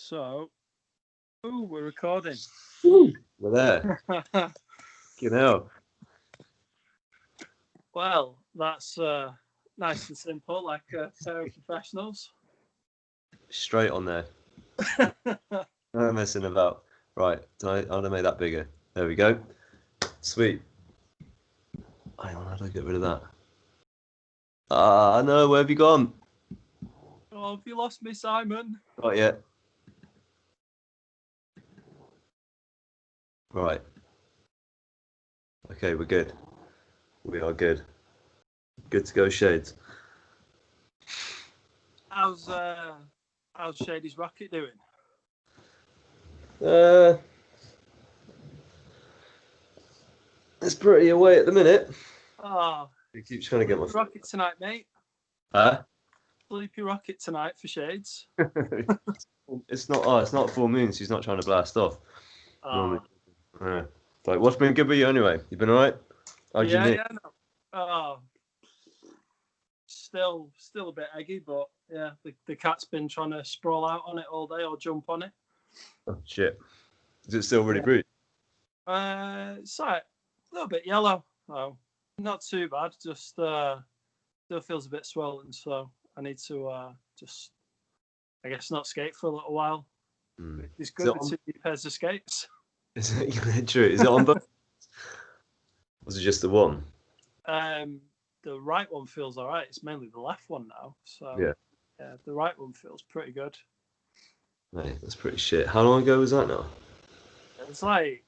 So, we're recording. We're there. You know. Well, that's nice and simple, like a pair of professionals. Straight on there. No messing about. Right, I'm going to make that bigger. There we go. Sweet. Hang on, how do I get rid of that? No, where have you gone? Oh, have you lost me, Simon? Not yet. Right. Okay, we're good. We are good. Good to go, Shades. How's Shady's rocket doing? It's pretty away at the minute. Oh, He keeps trying to get my rocket tonight, mate. Huh? Sleepy rocket tonight for Shades. It's not full moon, so he's not trying to blast off. Oh. Yeah. Like, what's been good with you anyway? You been alright? How'd you knee? Yeah, no. Oh, still a bit eggy, but yeah, the cat's been trying to sprawl out on it all day or jump on it. Oh shit! Is it still really bruised? It's like a little bit yellow. Oh, not too bad. Just still feels a bit swollen, so I need to just, I guess, not skate for a little while. It's good with 2 pairs of skates. Is it true? Is it on both? Was it just the one? The right one feels all right. It's mainly the left one now. So yeah, the right one feels pretty good. Mate, that's pretty shit. How long ago was that now? It's like,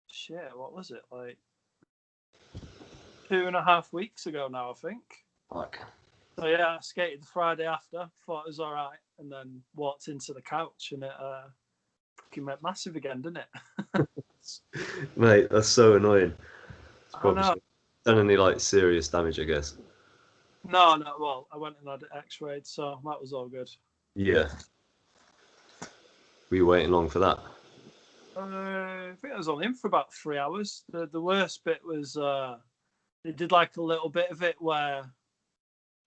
shit, what was it? Like 2.5 weeks ago now, I think. Fuck. So yeah, I skated the Friday after, thought it was all right, and then walked into the couch and it fucking went massive again, didn't it? Mate, that's so annoying. It's probably done any like serious damage, I guess. No. Well, I went and had it X-rayed, so that was all good. Yeah. Were you waiting long for that? I think I was only in for about 3 hours. The worst bit was they did like a little bit of it where,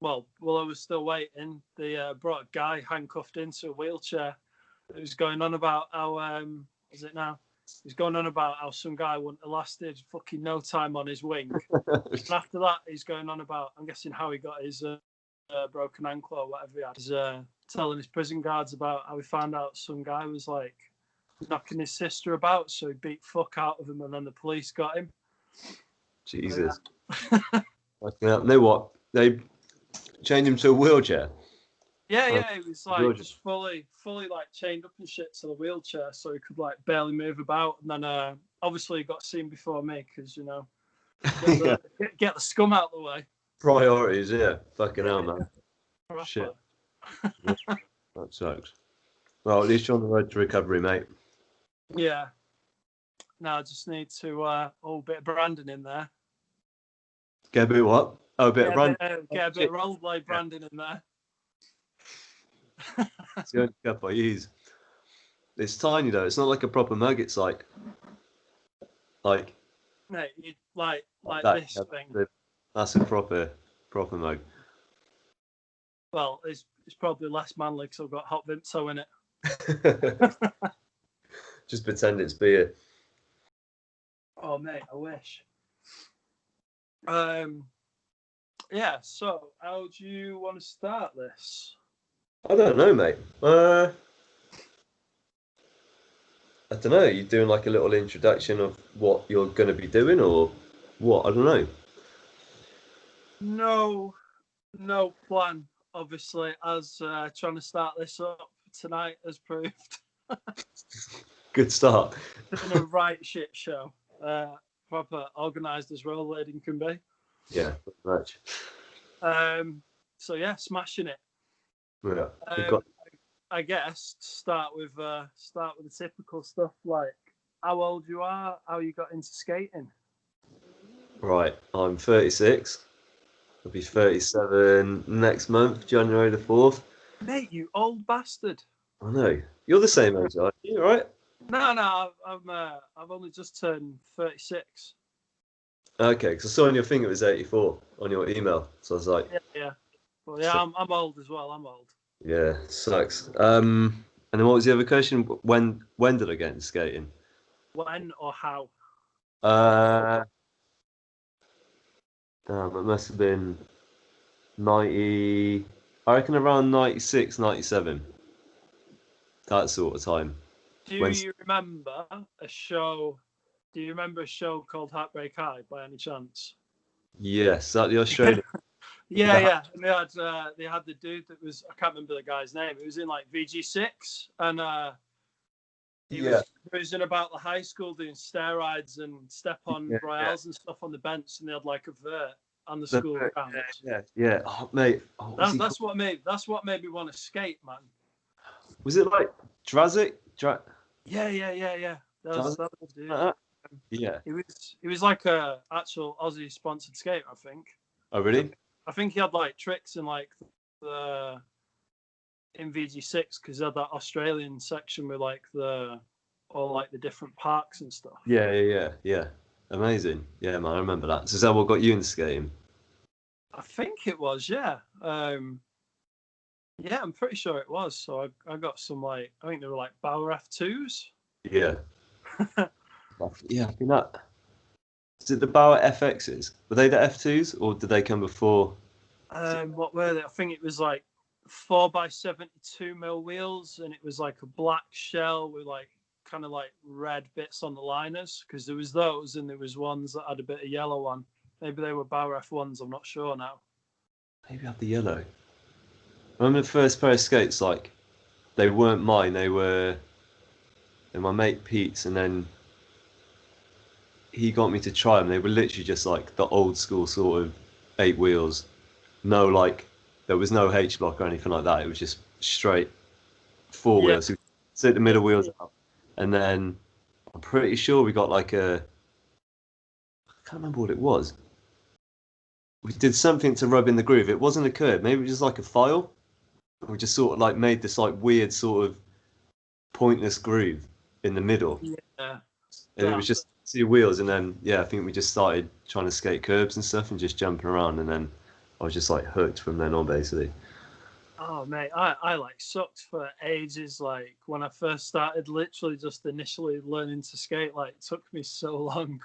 well, while I was still waiting, they brought a guy handcuffed into a wheelchair. It was going on about how is it now? He's going on about how some guy wouldn't have lasted fucking no time on his wing. And after that, he's going on about, I'm guessing, how he got his broken ankle or whatever he had. He's telling his prison guards about how he found out some guy was like knocking his sister about, so he beat fuck out of him, and then the police got him. Jesus. You know what? They changed him to a wheelchair. Yeah, he was like just fully like chained up and shit to the wheelchair, so he could like barely move about. And then obviously he got seen before me because get the scum out of the way. Priorities, yeah. Fucking hell, man. Proper. Shit. That sucks. Well, at least you're on the road to recovery, mate. Yeah. Now I just need to a bit of branding in there. Get a bit of what? Oh, a bit of branding. Get a bit of rollerblade branding in there. It's the only cup I use. It's tiny though. It's not like a proper mug. It's like mate, you like that, this thing. That's a proper mug. Well, it's probably less manly because I've got hot Vimto in it. Just pretend it's beer. Oh mate, I wish. Yeah. So, how do you want to start this? I don't know, mate. I don't know. You doing like a little introduction of what you're going to be doing, or what? I don't know. No plan. Obviously, as trying to start this up tonight has proved. Good start. It's been a right shit show. Proper organised as rollerblading can be. Yeah, pretty much. So yeah, smashing it. Yeah. I guess start with the typical stuff like how old you are, how you got into skating. Right, I'm 36. I'll be 37 next month, January the 4th. Mate, you old bastard. I know. You're the same age, aren't you? Right? No. I've only just turned 36. Okay, because I saw on your thing it was 84 on your email, so I was like, yeah. Well, yeah, I'm old as well. I'm old. Yeah, sucks. And And then what was the other question? When did I get into skating? When or how? Uh, Damn, it must have been 90. I reckon around 96, 97. That sort of time. Do When you remember a show? Do you remember a show called Heartbreak High by any chance? yes, that the Australian. Yeah, yeah. And they had the dude that was, I can't remember the guy's name. It was in like VG6, and Yeah. he was in about the high school doing stair rides and step on Yeah, royales and stuff on the bench, and they had like a vert on the The- school ground. yeah. Oh, mate. Oh, That's what made me want to skate, man. was it like Drazic? Yeah. That was the dude. Yeah. He was like a actual Aussie sponsored skater, I think. Oh, really? I think he had like tricks in like the in VG6 because they had that Australian section with like all like the different parks and stuff. Yeah. Amazing. Yeah, man, I remember that. So is that what got you into skating? I think it was, yeah. Yeah, I'm pretty sure it was. So I got some like I think they were like Bauer F2s. Yeah. Yeah, I think that. Is it the Bauer FXs? Were they the F2s or did they come before? What were they? I think it was like 4x72 mm wheels, and it was like a black shell with like kind of like red bits on the liners because there was those, and there was ones that had a bit of yellow on. Maybe they were Bauer F1s. I'm not sure now. Maybe I had the yellow. I remember the first pair of skates, like, they weren't mine, they were my mate Pete's, and then he got me to try them. They were literally just like the old school sort of 8 wheels. No, like, there was no H block or anything like that. It was just straight 4 wheels. So set the middle wheels out. And then I'm pretty sure we got like I can't remember what it was. We did something to rub in the groove. It wasn't a curve, maybe it was just like a file. We just sort of like made this like weird sort of pointless groove in the middle. Yeah. And it was just 2 wheels, and then I think we just started trying to skate curbs and stuff and just jumping around, and then I was just like hooked from then on basically. Oh mate, I like sucked for ages. Like when I first started, literally just initially learning to skate, like it took me so long.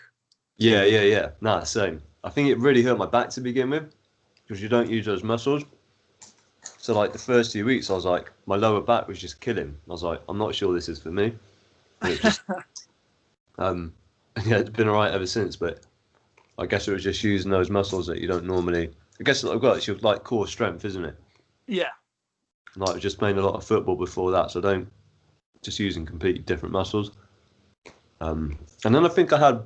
Yeah. Nah, same. I think it really hurt my back to begin with because you don't use those muscles. So like the first 2 weeks, I was like, my lower back was just killing. I was like, I'm not sure this is for me. And it just, and yeah, it's been alright ever since. But I guess it was just using those muscles that you don't normally. I guess what I've got, it's your like core strength, isn't it? Yeah. Like just playing a lot of football before that, so I don't just using completely different muscles. And then I think I had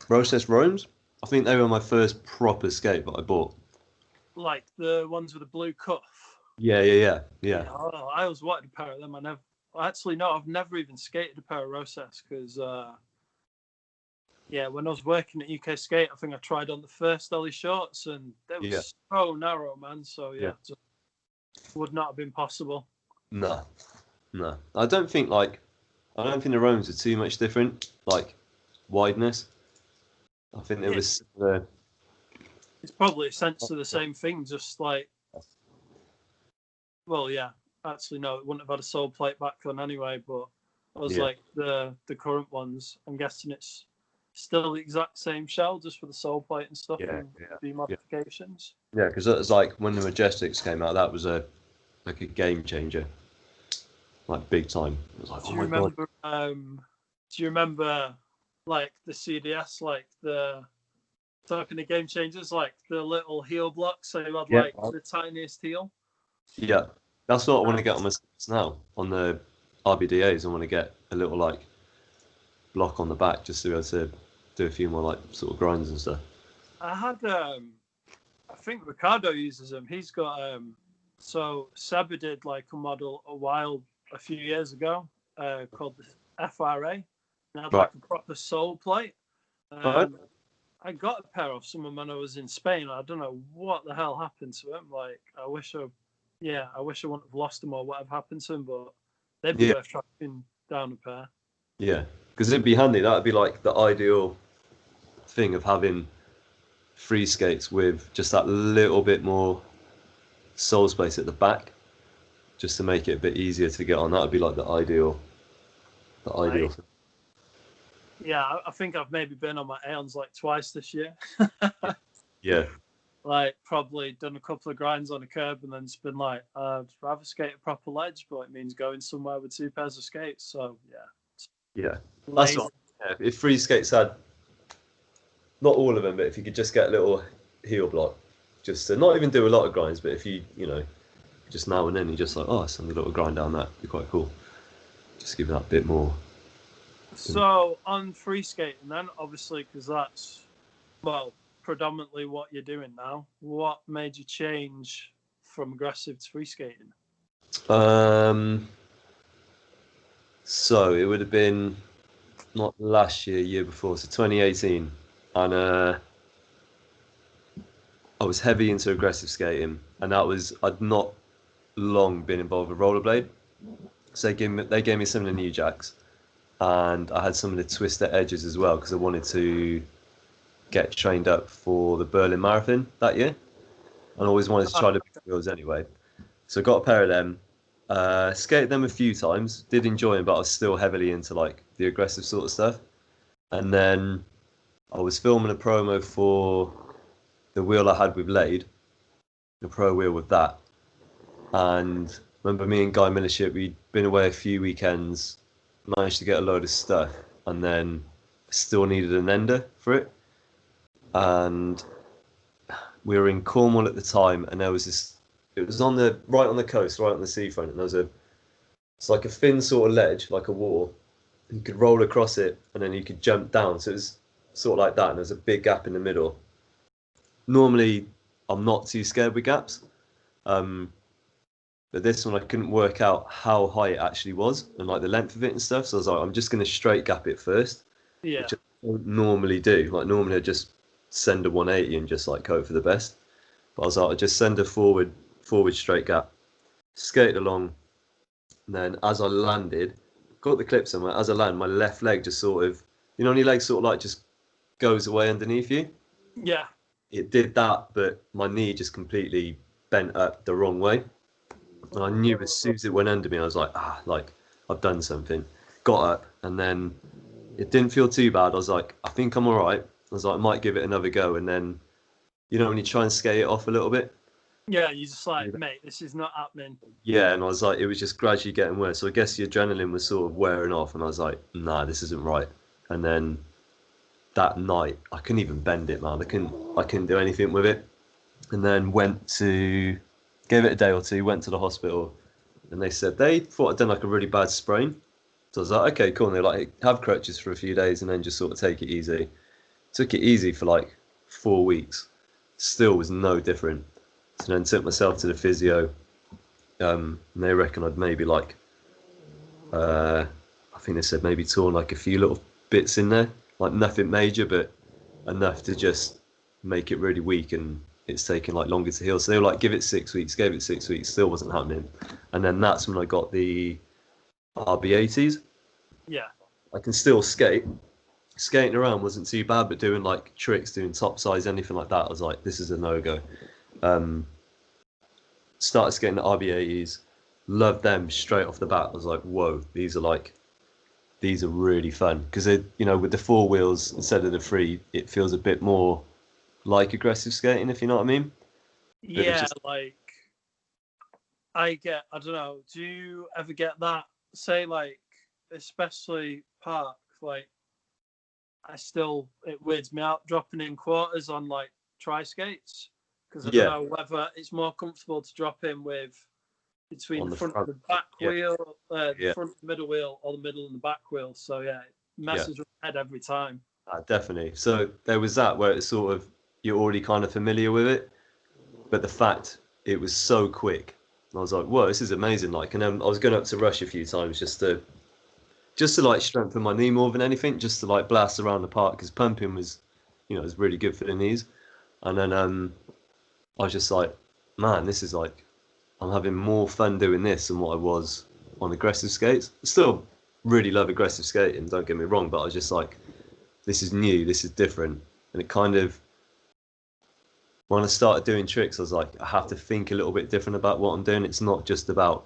Roses Roams. I think they were my first proper skate that I bought. Like the ones with the blue cuff. Yeah. Oh, I always wanted a pair of them. I've never even skated a pair of Roses because, when I was working at UK Skate, I think I tried on the first Ollie shorts and they were so narrow, man. So just would not have been possible. No. I don't think the Roams are too much different, like wideness. I think there was. It's probably essentially the same thing, just like. Well, yeah. Actually, no, it wouldn't have had a sole plate back then anyway. But I was like the current ones. I'm guessing it's still the exact same shell, just for the sole plate and stuff, and the modifications. Yeah, because it was like when the Majestics came out, that was a game changer, like big time. It was like, do you remember like the CDS, like the talking to game changers, like the little heel blocks? So you had like the tiniest heel. Yeah, that's what I want to get on my skates now. On the RBDAs, I want to get a little like block on the back just to be able to do a few more like sort of grinds and stuff. I had I think Ricardo uses them. He's got so Seba did like a model a few years ago called the FRA, and had like a proper sole plate. I got a pair of some when I was in Spain. I don't know what the hell happened to them. Like I wish I wouldn't have lost them or whatever happened to them, but they'd be worth tracking down a pair. Yeah, because it'd be handy. That'd be like the ideal thing of having free skates with just that little bit more sole space at the back. just to make it a bit easier to get on. That would be like the ideal Right. thing. Yeah, I think I've maybe been on my Aeons like twice this year. Yeah. Like probably done a couple of grinds on a curb and then it's been like, I'd rather skate a proper ledge, but it means going somewhere with 2 pairs of skates. So Yeah. That's lazy. what. Yeah. If free skates had, not all of them, but if you could just get a little heel block, just to not even do a lot of grinds, but if you know, just now and then you just like, oh, send a little grind down that, it'd be quite cool. Just give that a bit more. So on free skating, then obviously because that's predominantly what you're doing now. What made you change from aggressive to free skating? So it would have been not last year, year before, so 2018, and I was heavy into aggressive skating, and that was I'd not long been involved with rollerblade, so they gave me some of the new jacks, and I had some of the twister edges as well because I wanted to get trained up for the Berlin Marathon that year, and always wanted to try the big wheels anyway. So I got a pair of them, skated them a few times, did enjoy them, but I was still heavily into like the aggressive sort of stuff. And then I was filming a promo for the wheel I had with Lade, the pro wheel with that. And remember me and Guy Millership, we'd been away a few weekends, managed to get a load of stuff, and then still needed an ender for it. And we were in Cornwall at the time, and there was this. It was right on the coast, right on the seafront, and it's like a thin sort of ledge, like a wall. You could roll across it, and then you could jump down. So it was sort of like that, and there's a big gap in the middle. Normally, I'm not too scared with gaps, but this one I couldn't work out how high it actually was and like the length of it and stuff. So I was like, I'm just going to straight gap it first, Yeah. which I don't normally do. Like normally I just send a 180 and just like hope for the best. But I was like, I just send a forward straight gap, skate along, and then as I landed, got the clip somewhere. As I land, my left leg just sort of, when your leg sort of like just goes away underneath you. Yeah. It did that, but my knee just completely bent up the wrong way. And I knew as soon as it went under me, I was like, like I've done something. Got up, and then it didn't feel too bad. I was like, I think I'm all right. I was like, I might give it another go. And then, when you try and skate it off a little bit. Yeah, you're just like, mate, this is not happening. Yeah, and I was like, it was just gradually getting worse. So I guess the adrenaline was sort of wearing off, and I was like, nah, this isn't right. And then that night, I couldn't even bend it, man. I couldn't do anything with it. And then gave it a day or two, went to the hospital, and they said they thought I'd done like a really bad sprain. So I was like, okay, cool. And they're like, have crutches for a few days and then just sort of take it easy. Took it easy for like 4 weeks. Still was no different. So then took myself to the physio. And they reckon I'd maybe like, I think they said maybe torn like a few little bits in there, like nothing major, but enough to just make it really weak, and it's taken like longer to heal. So they were like, give it 6 weeks, gave it 6 weeks, still wasn't happening. And then that's when I got the RB80s. Yeah. I can still skate. Skating around wasn't too bad, but doing like tricks, doing top size, anything like that, I was like, this is a no-go. Started skating the RB80s, loved them straight off the bat. I was like, whoa, these are really fun. Because, with the 4 wheels instead of the 3, it feels a bit more like aggressive skating, if you know what I mean. Yeah, like I don't know, do you ever get that, say like, especially park, like it weirds me out dropping in quarters on like tri skates, because I don't know whether it's more comfortable to drop in with between the front and the back wheel, the front middle wheel, or the middle and the back wheel. So yeah, it messes with my head every time. Definitely. So there was that where it's sort of, you're already kind of familiar with it, but the fact it was so quick, I was like, whoa, this is amazing. Like, and then I was going up to rush a few times just to like strengthen my knee more than anything, just to like blast around the park, because pumping was, was really good for the knees. And then I was just like, man, this is like, I'm having more fun doing this than what I was on aggressive skates. I still really love aggressive skating, don't get me wrong, but I was just like, this is new, this is different. And it kind of, when I started doing tricks, I was like, I have to think a little bit different about what I'm doing. It's not just about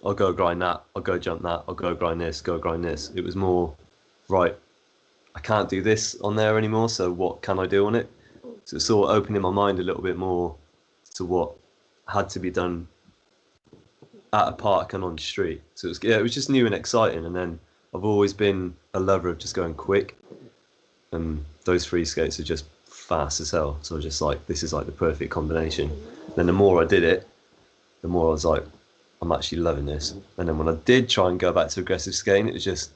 I'll go grind that, I'll go jump that, I'll go grind this, go grind this. It was more, right, I can't do this on there anymore, so what can I do on it? So it's sort of opening my mind a little bit more to what had to be done at a park and on the street. So it was just new and exciting. And then I've always been a lover of just going quick, and those free skates are just fast as hell. So I was just like, this is like the perfect combination. Then the more I did it, the more I was like, I'm actually loving this. And then when I did try and go back to aggressive skating, it was just,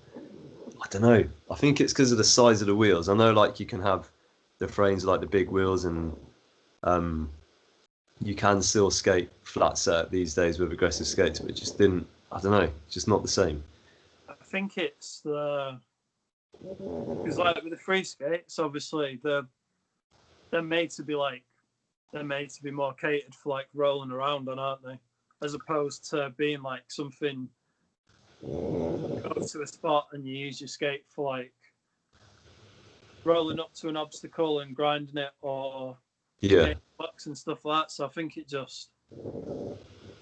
I don't know. I think it's because of the size of the wheels. I know like you can have the frames like the big wheels, and you can still skate flat set these days with aggressive skates, but it just didn't. I don't know. Just not the same. I think it's the because like with the free skates, obviously they're made to be like they're made to be more catered for like rolling around on, aren't they? As opposed to being like something you go to a spot and you use your skate for like rolling up to an obstacle and grinding it or Yeah, bucks and stuff like that. So I think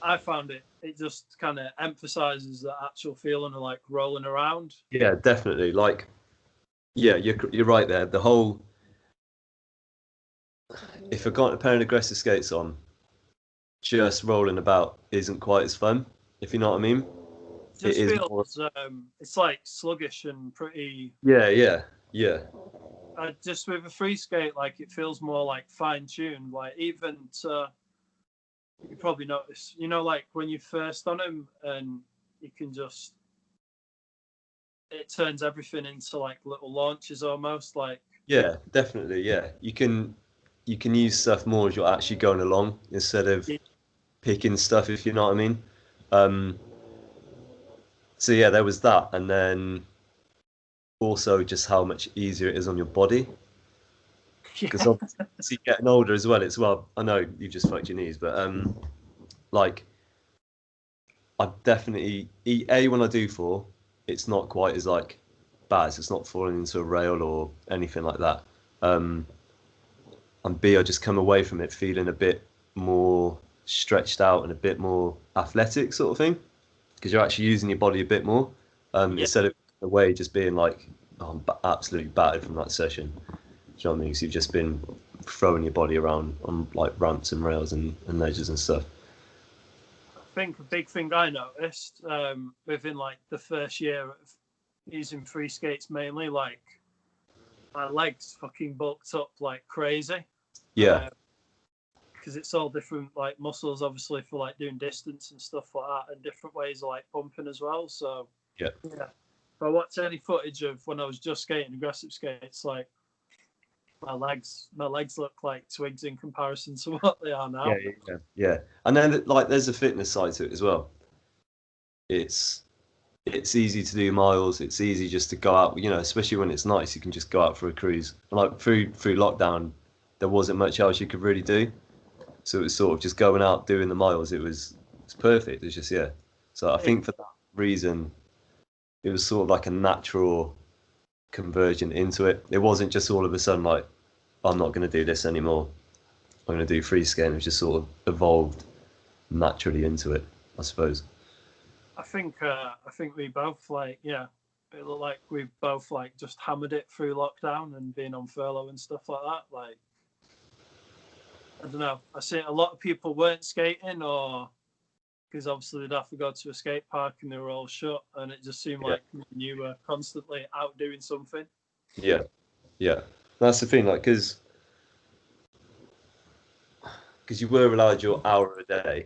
I found it just kind of emphasizes the actual feeling of like rolling around. yeah, definitely. Like, yeah, you're right there. The whole, if I got a pair of aggressive skates on, just rolling about isn't quite as fun. If you know what I mean. It It just is more. feels it's like sluggish and pretty. Yeah, yeah, yeah, Just with a free skate, like it feels more like fine tuned. Like even to you probably notice, like when you first on him and you can just it turns everything into like little launches almost like yeah, definitely. Yeah, you can use stuff more as you're actually going along instead of picking stuff. If you know what I mean. Um, so yeah, there was that, and then also just how much easier it is on your body. Because yeah. obviously getting older as well. It's well, I know you just fucked your knees, but like I definitely a when I do fall, it's not quite as like bad. It's not falling into a rail or anything like that. Um, and B, I just come away from it feeling a bit more stretched out and a bit more athletic, sort of thing, because you're actually using your body a bit more Yeah, instead of away just being like, oh, I'm absolutely battered from that session. Do you know what I mean? So you've just been throwing your body around on like ramps and rails and ledges and stuff. I think a big thing I noticed within like the first year of using free skates mainly, like my legs fucking bulked up like crazy. Yeah, Because it's all different like muscles obviously for like doing distance and stuff like that and different ways of like pumping as well. So yeah, yeah. If I watch any footage of when I was just skating aggressive skates, like my legs look like twigs in comparison to what they are yeah, now. yeah, yeah. And then like there's a fitness side to it as well. It's it's easy to do miles. It's easy just to go out, especially when it's nice. You can just go out for a cruise. Like through lockdown, there wasn't much else you could really do. So it was sort of just going out doing the miles. It's perfect. It's just yeah. So I think for that reason, it was sort of like a natural conversion into it. It wasn't just all of a sudden like I'm not going to do this anymore. I'm going to do free skating. It was just sort of evolved naturally into it, I suppose. I think we both like it looked like we both like just hammered it through lockdown and being on furlough and stuff like that. Like I don't know. I see a lot of people weren't skating or because obviously they'd have to go to a skate park and they were all shut and it just seemed Yeah, like you were constantly out doing something. yeah, yeah. That's the thing, like, because you were allowed your hour a day,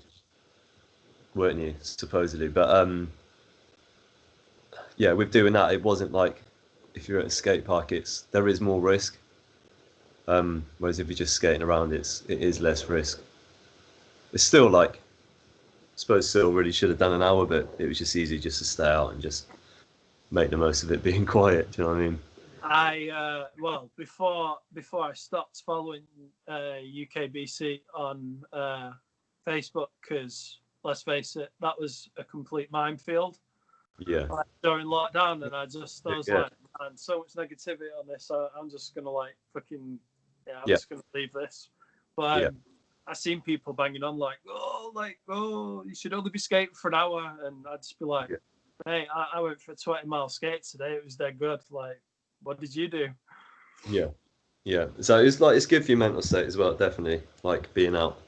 weren't you? Supposedly, but yeah, with doing that, it wasn't like if you're at a skate park, there is more risk. Whereas if you're just skating around, it is less risk. It's still like, I suppose, still really should have done an hour, but it was just easy just to stay out and just make the most of it being quiet. Do you know what I mean? Well before I stopped following UKBC on Facebook because let's face it, that was a complete minefield Yeah, like, during lockdown, and I was yeah, like, man, so much negativity on this. I'm just gonna like fucking I'm yeah, just gonna leave this. But yeah, I seen people banging on like, you should only be skating for an hour, and I'd just be like, Yeah. hey, I went for a 20-mile skate today. It was dead good. Like, what did you do? Yeah. Yeah. So it's good for your mental state as well, definitely. Like being out,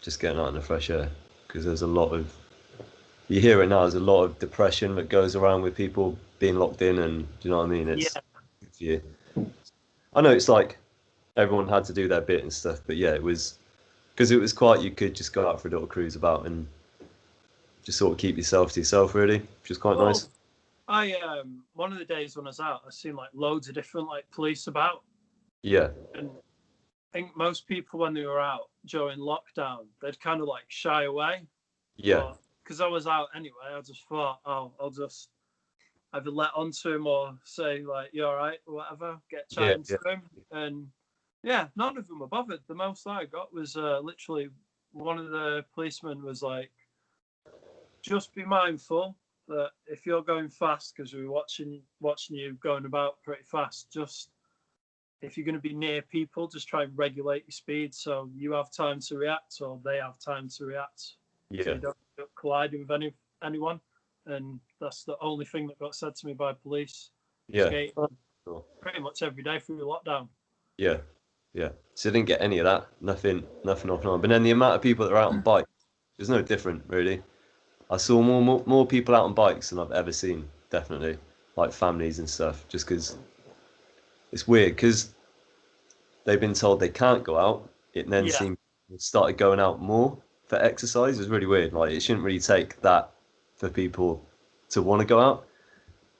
just getting out in the fresh air, because there's a lot of you hear it now. There's a lot of depression that goes around with people being locked in, and do you know what I mean? Yeah. It's good for you. I know it's like everyone had to do their bit and stuff, but yeah, it was because it was quiet. You could just go out for a little cruise about and just sort of keep yourself to yourself, really, which is quite Well, nice. I one of the days when I was out, I seen like loads of different like police about, Yeah. and I think most people when they were out during lockdown, they'd kind of like shy away. Yeah. But because I was out anyway, I just thought, oh, I'll just either let on to him or say like, "You all right?" or whatever, get Yeah. chatting Yeah. to him, and yeah, none of them were bothered. The most I got was literally one of the policemen was like, "Just be mindful that if you're going fast, because we were watching you going about pretty fast, just if you're going to be near people, just try and regulate your speed so you have time to react or they have time to react, so Yeah. you don't end up colliding with anyone." And that's the only thing that got said to me by police Yeah. skating Cool. pretty much every day through the lockdown. Yeah. Yeah. So I didn't get any of that. Nothing off and on. But then the amount of people that are out on bikes is no different, really. I saw more people out on bikes than I've ever seen. Definitely, like families and stuff. Just because it's weird because they've been told they can't go out. It then Yeah. seems started going out more for exercise. It's really weird. Like it shouldn't really take that for people to want to go out. Um,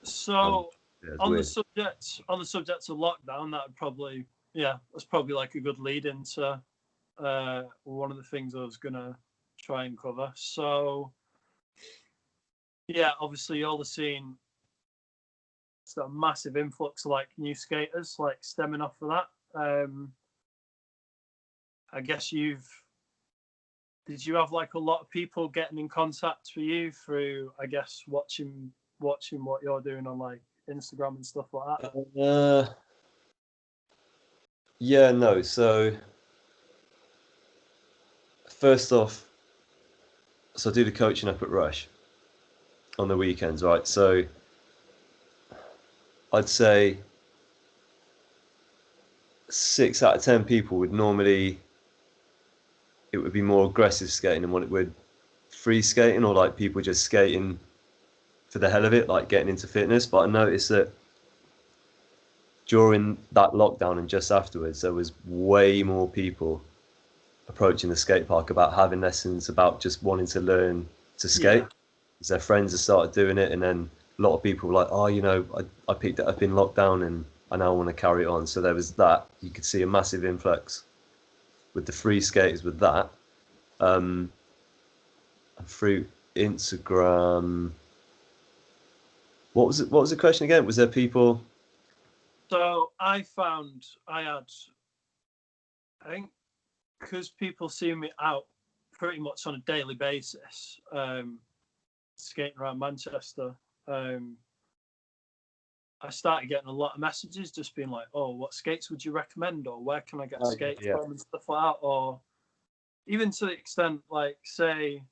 So yeah, it's on the weird. subject on the subject of lockdown, that would probably that's probably like a good lead into one of the things I was gonna try and cover. So yeah, obviously you're all seeing it's got a massive influx of like new skaters, like stemming off of that. I guess did you have like a lot of people getting in contact with you through, I guess, watching what you're doing on like Instagram and stuff like that? Uh, yeah, no. So first off, so I do the coaching up at Rush on the weekends, right? So I'd say 6 out of 10 people would normally it would be more aggressive skating than what it would free skating or like people just skating for the hell of it, like getting into fitness. But I noticed that during that lockdown and just afterwards, there was way more people approaching the skate park about having lessons, about just wanting to learn to skate. Yeah, Because their friends have started doing it, and then a lot of people were like, "Oh, I picked it up in lockdown, and I now want to carry it on." So there was that. You could see a massive influx with the free skaters with that. Um, through Instagram. What was it? What was the question again? Was there people? so I found I think because people see me out pretty much on a daily basis, skating around Manchester. Um, I started getting a lot of messages just being like, "Oh, what skates would you recommend?" or "Where can I get Oh, yeah, skates yeah, from?" and stuff like that. Or even to the extent like, say,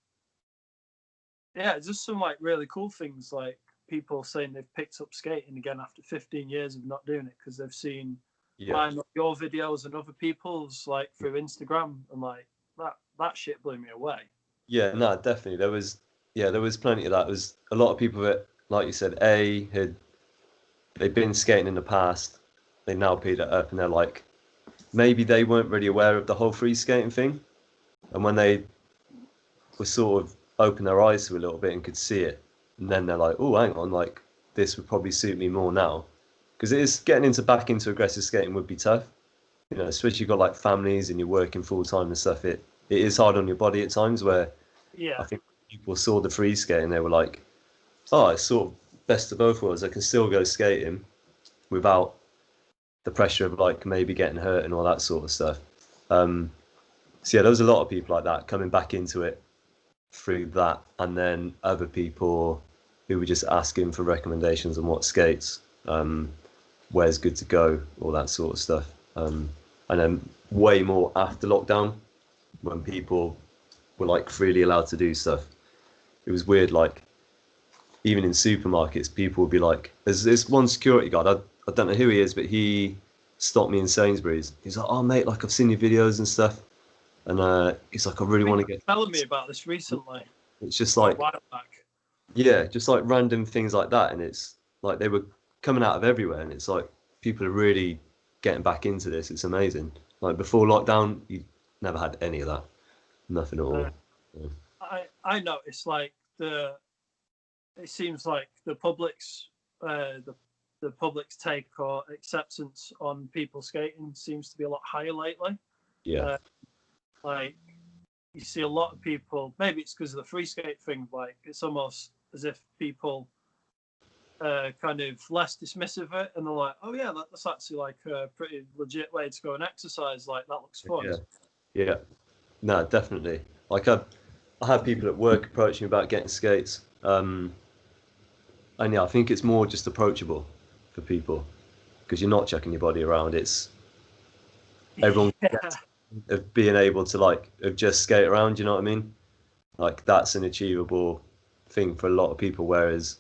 yeah, just some like really cool things like people saying they've picked up skating again after 15 years of not doing it because they've seen yeah, mine, your videos and other people's like through Instagram, and like that shit blew me away. yeah. No, definitely. There was plenty of that. There was a lot of people that, like you said, they'd been skating in the past. They now picked it up, and they're like, maybe they weren't really aware of the whole free skating thing, and when they were sort of opened their eyes to a little bit and could see it, and then they're like, oh, hang on, like this would probably suit me more now, because it is getting into back into aggressive skating would be tough. You know, especially you've got like families and you're working full time and stuff. It is hard on your body at times. Where I Yeah, think people saw the free skate and they were like, oh, it's sort of best of both worlds. I can still go skating without the pressure of like maybe getting hurt and all that sort of stuff. Um, so yeah, there was a lot of people like that coming back into it through that, and then other people who were just asking for recommendations on what skates, where's good to go, all that sort of stuff. And then way more after lockdown, when people were like freely allowed to do stuff. It was weird, like even in supermarkets, people would be like, there's this one security guard, I don't know who he is, but he stopped me in Sainsbury's. He's like, oh mate, like I've seen your videos and stuff. And he's like, I really want to get. Telling me about this recently. It's just A like, while back. yeah, just like random things like that. And it's like they were coming out of everywhere. And it's like people are really getting back into this. It's amazing. Like before lockdown, you never had any of that. Nothing at all. Yeah. I noticed like it seems like the public's the public's take or acceptance on people skating seems to be a lot higher lately. Yeah. Like you see a lot of people. Maybe it's because of the free skate thing. Like it's almost as if people kind of less dismissive of it, and they're like, "Oh yeah, that's actually like a pretty legit way to go and exercise. Like that looks fun." Yeah. No, definitely. Like I had people at work approach me about getting skates. And yeah, I think it's more just approachable for people because you're not chucking your body around. It's everyone gets of being able to like of just skate around. You know what I mean? Like that's an achievable thing for a lot of people. Whereas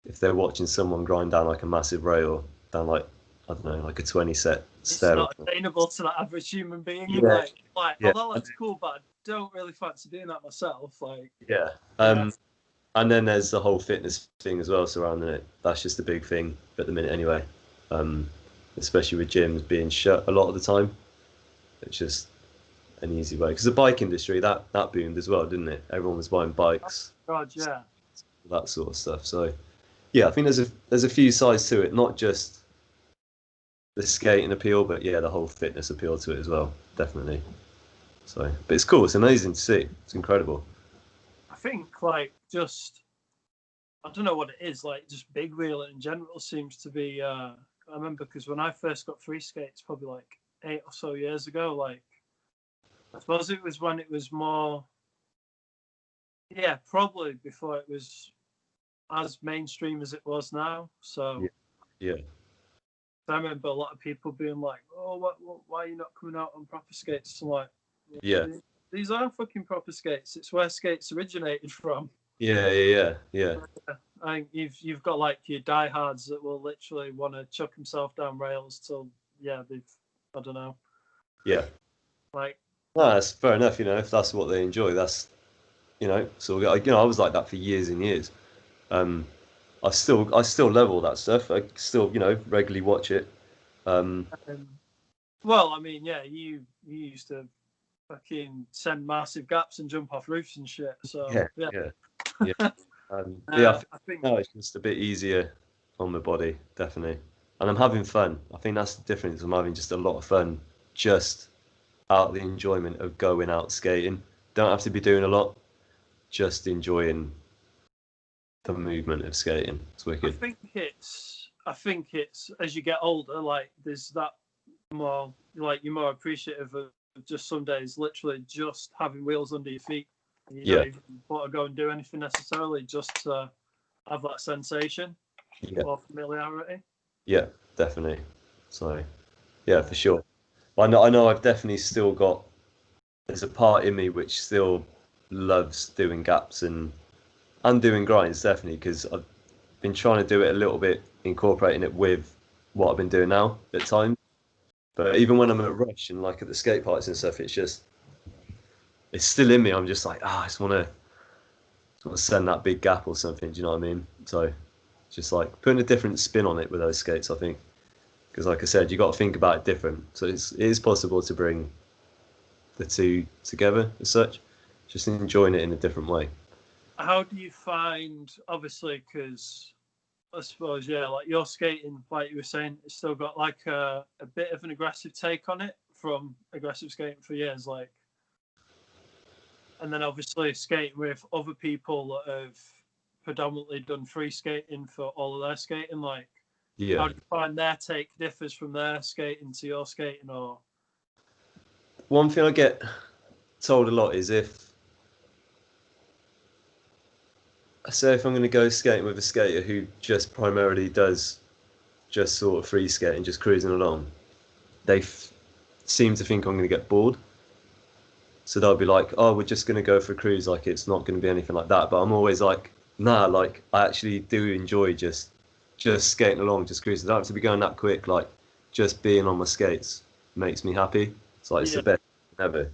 if they're watching someone grind down like a massive rail down like I don't know like a 20 set stair, it's not attainable to that average human being. Yeah. Like Yeah. although that's cool, but I don't really fancy doing that myself. Like Yeah. And then there's the whole fitness thing as well surrounding it. That's just a big thing at the minute anyway. Especially with gyms being shut a lot of the time. It's just an easy way. Because the bike industry, that boomed as well, didn't it? Everyone was buying bikes. God, yeah. That sort of stuff. So, yeah, I think there's a few sides to it. Not just the skating appeal, but yeah, the whole fitness appeal to it as well. Definitely. So, but it's cool. It's amazing to see. It's incredible. I think like just I don't know what it is, like just big wheel in general seems to be I remember because when I first got free skates probably like 8 or so years ago, like I suppose it was when it was more probably before it was as mainstream as it was now. So yeah. I remember a lot of people being like, "Oh, why are you not coming out on proper skates?" I'm like, Yeah. These are fucking proper skates. It's where skates originated from. Yeah. I think you've got like your diehards that will literally want to chuck himself down rails till they've I don't know. Yeah. Like No, that's fair enough. You know, if that's what they enjoy, that's So I was like that for years and years. I still love all that stuff. I still regularly watch it. well, I mean, you used to fucking send massive gaps and jump off roofs and shit. So yeah. I think no, it's just a bit easier on my body, definitely. And I'm having fun. I think that's the difference. I'm having just a lot of fun, just out of the enjoyment of going out skating. Don't have to be doing a lot, just enjoying the movement of skating. It's wicked. I think it's as you get older, like there's that more like you're more appreciative of just some days literally just having wheels under your feet. You don't even want to go and do anything necessarily, just to have that sensation or familiarity. Yeah, definitely. So, yeah, for sure. I know I've definitely still got, there's a part in me which still loves doing gaps and doing grinds, definitely, because I've been trying to do it a little bit, incorporating it with what I've been doing now at times. But even when I'm at Rush and like at the skate parks and stuff, it's still in me. I'm just like, I just want to send that big gap or something. Do you know what I mean? So just like putting a different spin on it with those skates, I think. Because like I said, you got to think about it different. So it is possible to bring the two together as such, just enjoying it in a different way. How do you find, obviously, because I suppose, like your skating, like you were saying, it's still got like a bit of an aggressive take on it from aggressive skating for years, like, and then obviously skating with other people that have predominantly done free skating for all of their skating, like, how do you find their take differs from their skating to your skating? Or one thing I get told a lot is if I'm going to go skating with a skater who just primarily does just sort of free skating, just cruising along, they seem to think I'm going to get bored. So they'll be like, "Oh, we're just going to go for a cruise. Like it's not going to be anything like that." But I'm always like, "Nah, like I actually do enjoy just skating along, just cruising. I don't have to be going that quick. Like just being on my skates makes me happy. It's like it's Yeah, the best thing ever."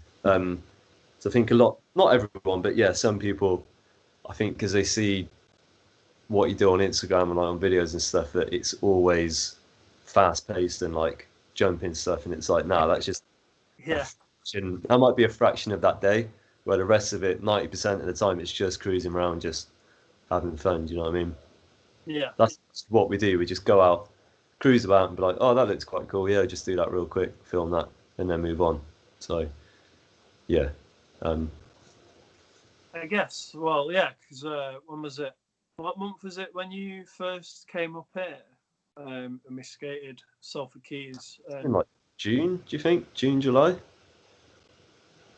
So I think a lot, not everyone, but yeah, some people, I think because they see what you do on Instagram and like on videos and stuff, that it's always fast paced and like jumping stuff, and it's like, nah, that's just a yeah, fraction. That might be a fraction of that day, where the rest of it, 90% of the time, it's just cruising around, just having fun. Do you know what I mean? yeah. That's what we do. We just go out, cruise about, and be like, oh, that looks quite cool. Yeah, just do that real quick, film that, and then move on. So yeah, um, I guess. Well, yeah, because when was it? What month was it when you first came up here? And we skated Salford Keys, in and like June. Do you think June, July?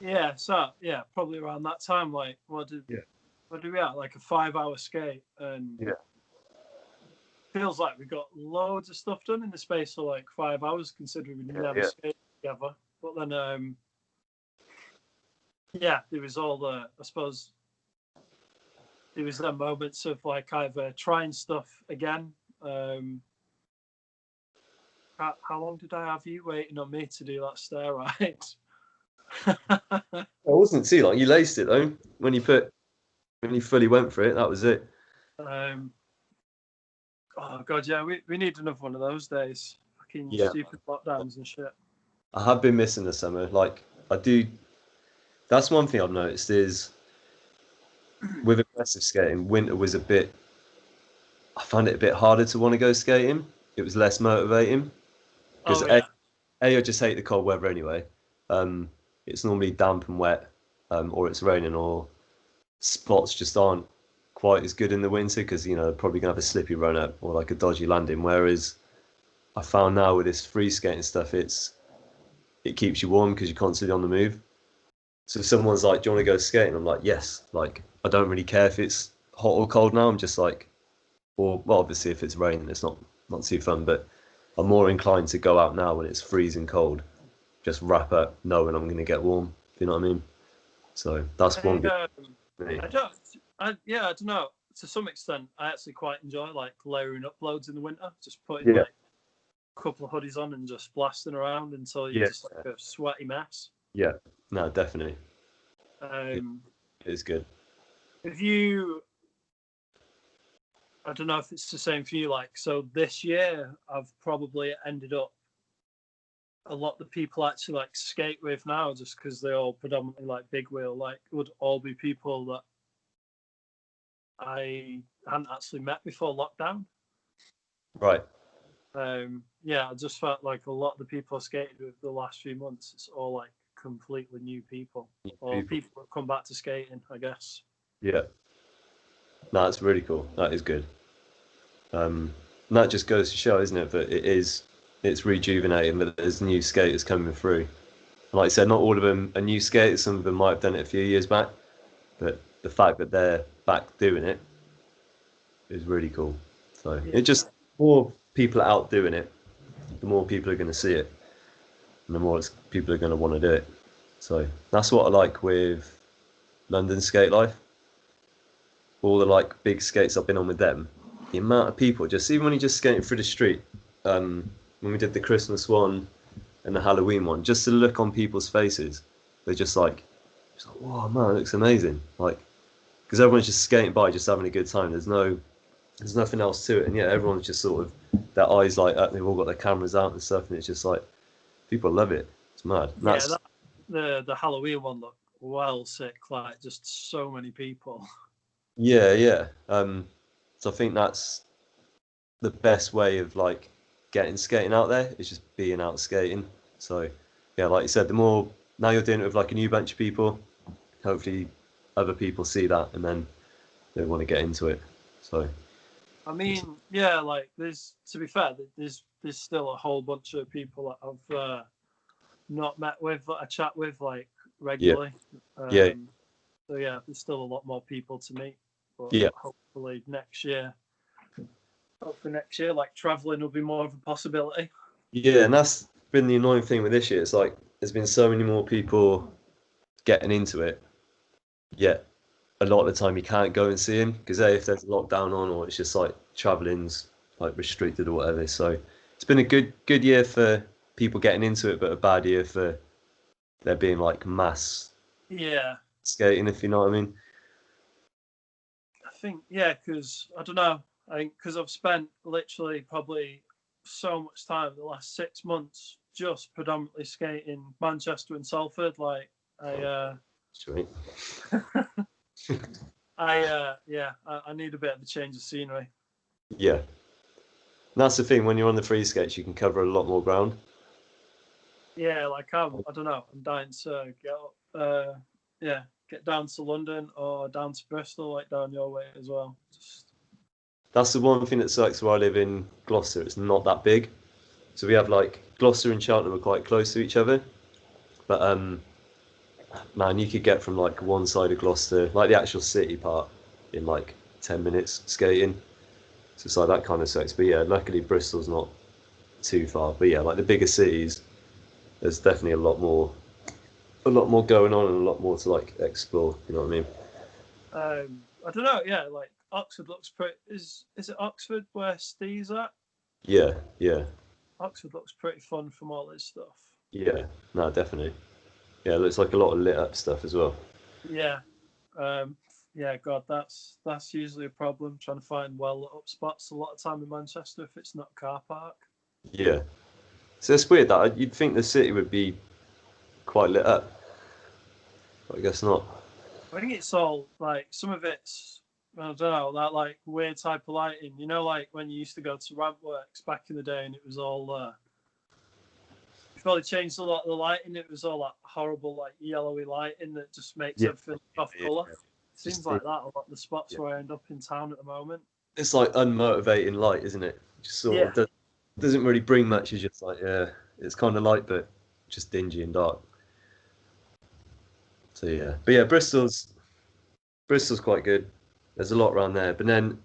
yeah, so yeah, probably around that time. Like, Yeah. what did we have? Like a 5 hour skate, and Yeah. feels like we got loads of stuff done in the space of like 5 hours, considering we Yeah. never Yeah. skated together. But then, yeah, there was all the, I suppose, there was the moments of like either trying stuff again. How long did I have you waiting on me to do that stair ride? It wasn't too long. You laced it though. When you fully went for it, that was it. um, oh god, yeah, we need another one of those days. Fucking Yeah. stupid lockdowns and shit. I have been missing the summer. Like I do. That's one thing I've noticed is with aggressive skating, winter was a bit. I found it a bit harder to want to go skating. It was less motivating because Oh yeah, I just hate the cold weather anyway. It's normally damp and wet, or it's raining, or spots just aren't quite as good in the winter because they're probably gonna have a slippy run up or like a dodgy landing. Whereas I found now with this free skating stuff, it keeps you warm because you're constantly on the move. So if someone's like, "Do you want to go skating?" I'm like, "Yes." Like I don't really care if it's hot or cold now. I'm just like, or well, obviously if it's raining, it's not too fun. But I'm more inclined to go out now when it's freezing cold. Just wrap up, knowing I'm going to get warm. You know what I mean? So that's one good I thing. I don't. Yeah, I don't know. To some extent, I actually quite enjoy like layering up loads in the winter. Just putting Yeah, like a couple of hoodies on and just blasting around until you're yeah, just like a sweaty mess. yeah. No, definitely, it Um, is good. if you, I don't know if it's the same for you. Like, so this year, I've probably ended up a lot of the people I actually like skate with now, just because they're all predominantly like big wheel, like would all be people that I hadn't actually met before lockdown. Right. Yeah, I just felt like a lot of the people I skated with the last few months, it's all like completely new people or People. people that come back to skating, I guess. Yeah. No, that's really cool. That is good. And that just goes to show, isn't it, that it's rejuvenating that there's new skaters coming through. And like I said, not all of them are new skaters. Some of them might have done it a few years back, but the fact that they're back doing it is really cool. So Yeah, it just more people are out doing it, the more people are going to see it, and the more people are going to want to do it. So that's what I like with London Skate Life. All the like big skates I've been on with them, the amount of people just even when you're just skating through the street, when we did the Christmas one and the Halloween one, just the look on people's faces, they're just like, "Wow, man, it looks amazing!" Like because everyone's just skating by, just having a good time. There's nothing else to it, and yeah, everyone's just sort of their eyes light up. They've all got their cameras out and stuff, and it's just like people love it. It's mad. And yeah. that's The Halloween one looked well sick. Like just so many people. yeah, yeah. So I think that's the best way of like getting skating out there is just being out skating. So yeah, like you said, the more now you're doing it with like a new bunch of people, hopefully other people see that and then they want to get into it. So I mean, yeah, like there's to be fair, there's still a whole bunch of people that I've not met with that I chat with like yeah, regularly. yeah, So yeah, there's still a lot more people to meet. But yeah, hopefully next year, like traveling will be more of a possibility. yeah. And that's been the annoying thing with this year. It's like there's been so many more people getting into it, yet a lot of the time you can't go and see him because if there's a lockdown on or it's just like travelling's like restricted or whatever. So it's been a good year for people getting into it, but a bad year for there being like mass Yeah, skating, if you know what I mean. I think because I don't know. I think because I've spent literally probably so much time the last 6 months just predominantly skating Manchester and Salford. Like I Straight. I need a bit of a change of scenery. Yeah. And that's the thing, when you're on the free skates, you can cover a lot more ground. Yeah, like I don't know. I'm dying to get down to London or down to Bristol, like down your way as well. That's the one thing that sucks where I live in Gloucester. It's not that big. So we have like Gloucester and Cheltenham are quite close to each other. But man, you could get from like one side of Gloucester, like the actual city part, in like 10 minutes skating. So it's like that kind of sucks. But yeah, luckily Bristol's not too far. But yeah, like the bigger cities, there's definitely a lot more going on and a lot more to like explore. You know what I mean? I don't know. Yeah, like Oxford looks pretty. Is it Oxford where Steve's at? Yeah, yeah, Oxford looks pretty fun from all this stuff. yeah. No, definitely. Yeah, it looks like a lot of lit up stuff as well. Yeah, yeah. God, that's usually a problem trying to find well lit up spots. A lot of time in Manchester if it's not a car park. Yeah. So it's weird that you'd think the city would be quite lit up, but I guess not. I think it's all like some of it's I don't know that like weird type of lighting. You know, like when you used to go to ramp works back in the day, and it was all. Before they changed a lot of the lighting, it was all that horrible like yellowy lighting that just makes Yeah. everything off colour. Yeah. Seems like that a lot of the spots where I end up in town at the moment. It's like unmotivating light, isn't it? Just sort of doesn't really bring much. It's just like, yeah, it's kind of light, but just dingy and dark. So yeah, but yeah, Bristol's quite good. There's a lot around there, but then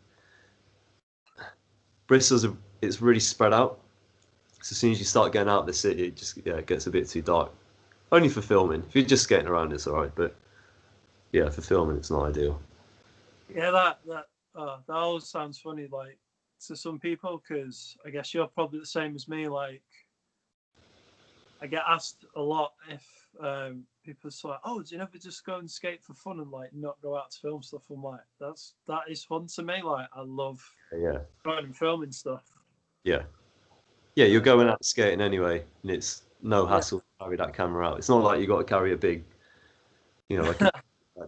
it's really spread out. So as soon as you start getting out of the city, it gets a bit too dark. Only for filming. If you're just skating around, it's alright. But yeah, for filming, it's not ideal. Yeah, that always sounds funny, like to some people, because I guess you're probably the same as me. Like, I get asked a lot if people say, like, "Oh, do you never just go and skate for fun and like not go out to film stuff?" I'm like, that is fun to me. Like, I love going and filming stuff. Yeah, yeah, you're going out skating anyway, and it's no hassle to carry that camera out. It's not like you got to carry a big, like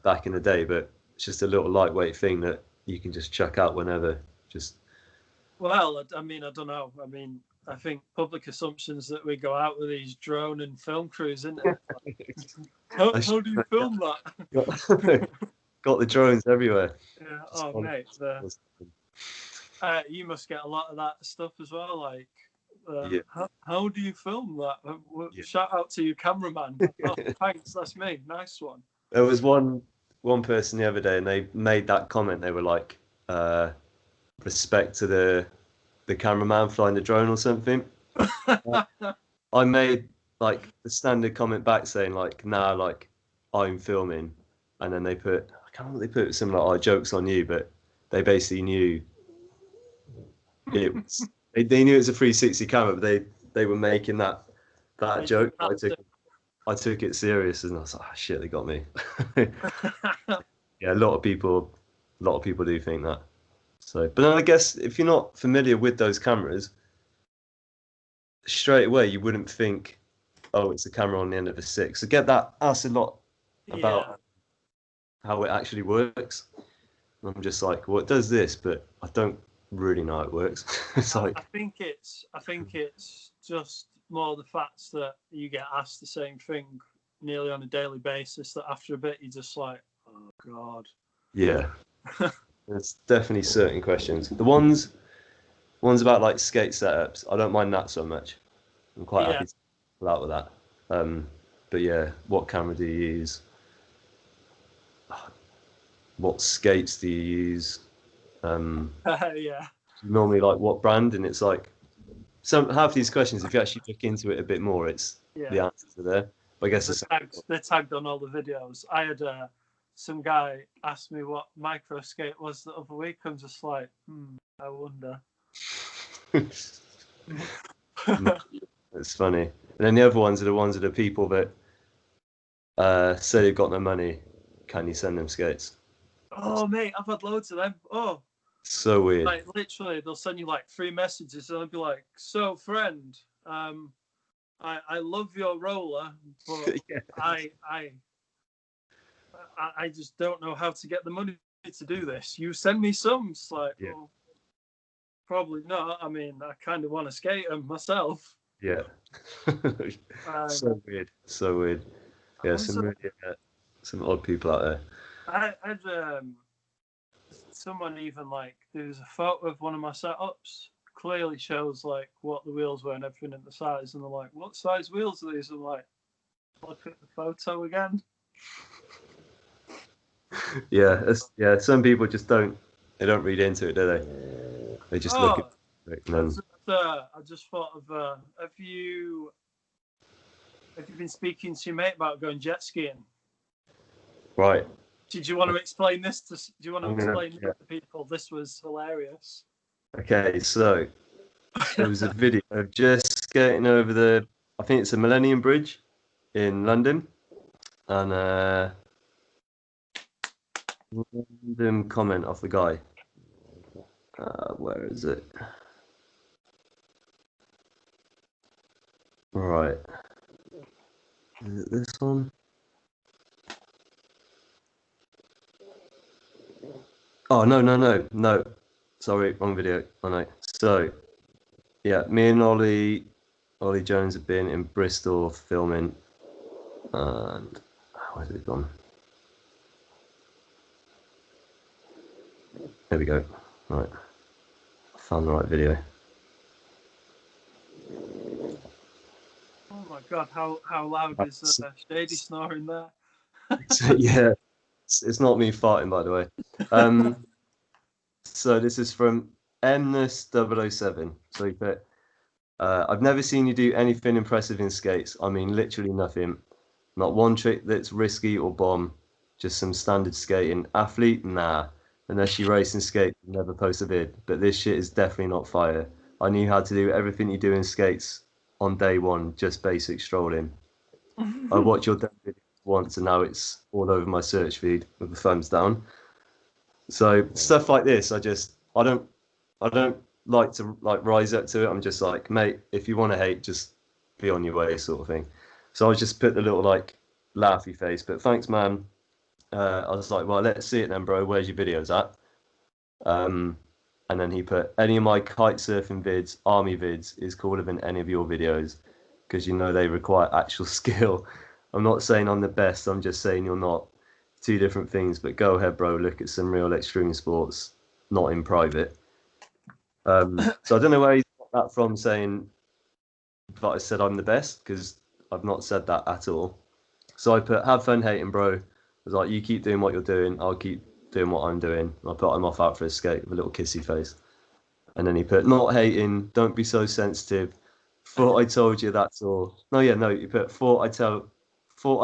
back in the day, but it's just a little lightweight thing that you can just chuck out whenever. Well, I mean, I don't know. I mean, I think public assumptions that we go out with these drone and film crews, isn't it? How do you film that? Got the drones everywhere. Yeah. Oh, mate. You must get a lot of that stuff as well. Like, how do you film that? Shout out to your cameraman. Oh, thanks. That's me. Nice one. There was one person the other day, and they made that comment. They were like, respect to the cameraman flying the drone or something. I made like the standard comment back saying like, nah, like I'm filming, and then they put, I can't remember what they put, something like, jokes on you, but they basically knew it was, they knew it was a 360 camera, but they were making that joke. I took it serious, and I was like, oh, shit, they got me. Yeah, a lot of people do think that. So, but then I guess if you're not familiar with those cameras, straight away you wouldn't think, oh, it's a camera on the end of a six. So asked a lot about how it actually works. And I'm just like, well, it does this, but I don't really know how it works. It's like, I think it's just more the fact that you get asked the same thing nearly on a daily basis, that after a bit you're just like, oh god. Yeah. There's definitely certain questions. The ones about like skate setups, I don't mind that so much. I'm quite happy to pull out with that. But yeah, what camera do you use? What skates do you use? Normally like what brand? And it's like half these questions, if you actually look into it a bit more, it's the answers are there. But I guess it's They're tagged on all the videos. I had some guy ask me what micro skate was the other week. I'm just like, I wonder. it's funny. And then the other ones are the people that say they've got no money. Can you send them skates? Oh, mate, I've had loads of them. Oh, so weird. Like literally, they'll send you like 3 messages, and I'll be like, "So, friend, I love your roller, but Yeah. I just don't know how to get the money to do this. You send me some." It's like, Yeah. well, probably not. I mean, I kind of want to skate them myself. Yeah. So weird. So weird. Yeah, some odd people out there. I had someone even like, there's a photo of one of my setups. Clearly shows like what the wheels were and everything in the size, and they're like, "What size wheels are these?" I'm like, "Look at the photo again." Yeah. Some people just don't read into it, do they? They just look at it. And then... I just thought of have you been speaking to your mate about going jet skiing? Right. Did you want to explain this to? Do you want to explain yeah. to people? This was hilarious. Okay, so there was a video of just skating over I think it's the Millennium Bridge in London, and random comment off the guy. Where is it? Right. Is it this one? Oh, no. Sorry, wrong video. Oh, no. So, yeah, me and Ollie Jones have been in Bristol filming, and where's it gone? There we go. Right. I found the right video. Oh my god, how loud is Shady snoring there? Yeah, it's not me farting, by the way. So this is from Mness007. So he put, I've never seen you do anything impressive in skates. I mean, literally nothing. Not one trick that's risky or bomb. Just some standard skating. Athlete? Nah. Unless you race and skate, you never post a vid. But this shit is definitely not fire. I knew how to do everything you do in skates on day one, just basic strolling. I watched your video once and now it's all over my search feed with the thumbs down. So stuff like this, I don't like to like rise up to it. I'm just like, mate, if you want to hate, just be on your way, sort of thing. So I just put the little like laughy face. But thanks, man. I was like, well, let's see it then, bro. Where's your videos at? And then he put, any of my kite surfing vids, army vids, is cooler than any of your videos because you know they require actual skill. I'm not saying I'm the best. I'm just saying you're not. 2 different things. But go ahead, bro. Look at some real extreme sports, not in private. So I don't know where he got that from, saying that I said I'm the best, because I've not said that at all. So I put, have fun hating, bro. I was like, you keep doing what you're doing, I'll keep doing what I'm doing. I put him off out for a skate with a little kissy face. And then he put, not hating, don't be so sensitive. Thought I told you, that's all. No, you put, thought I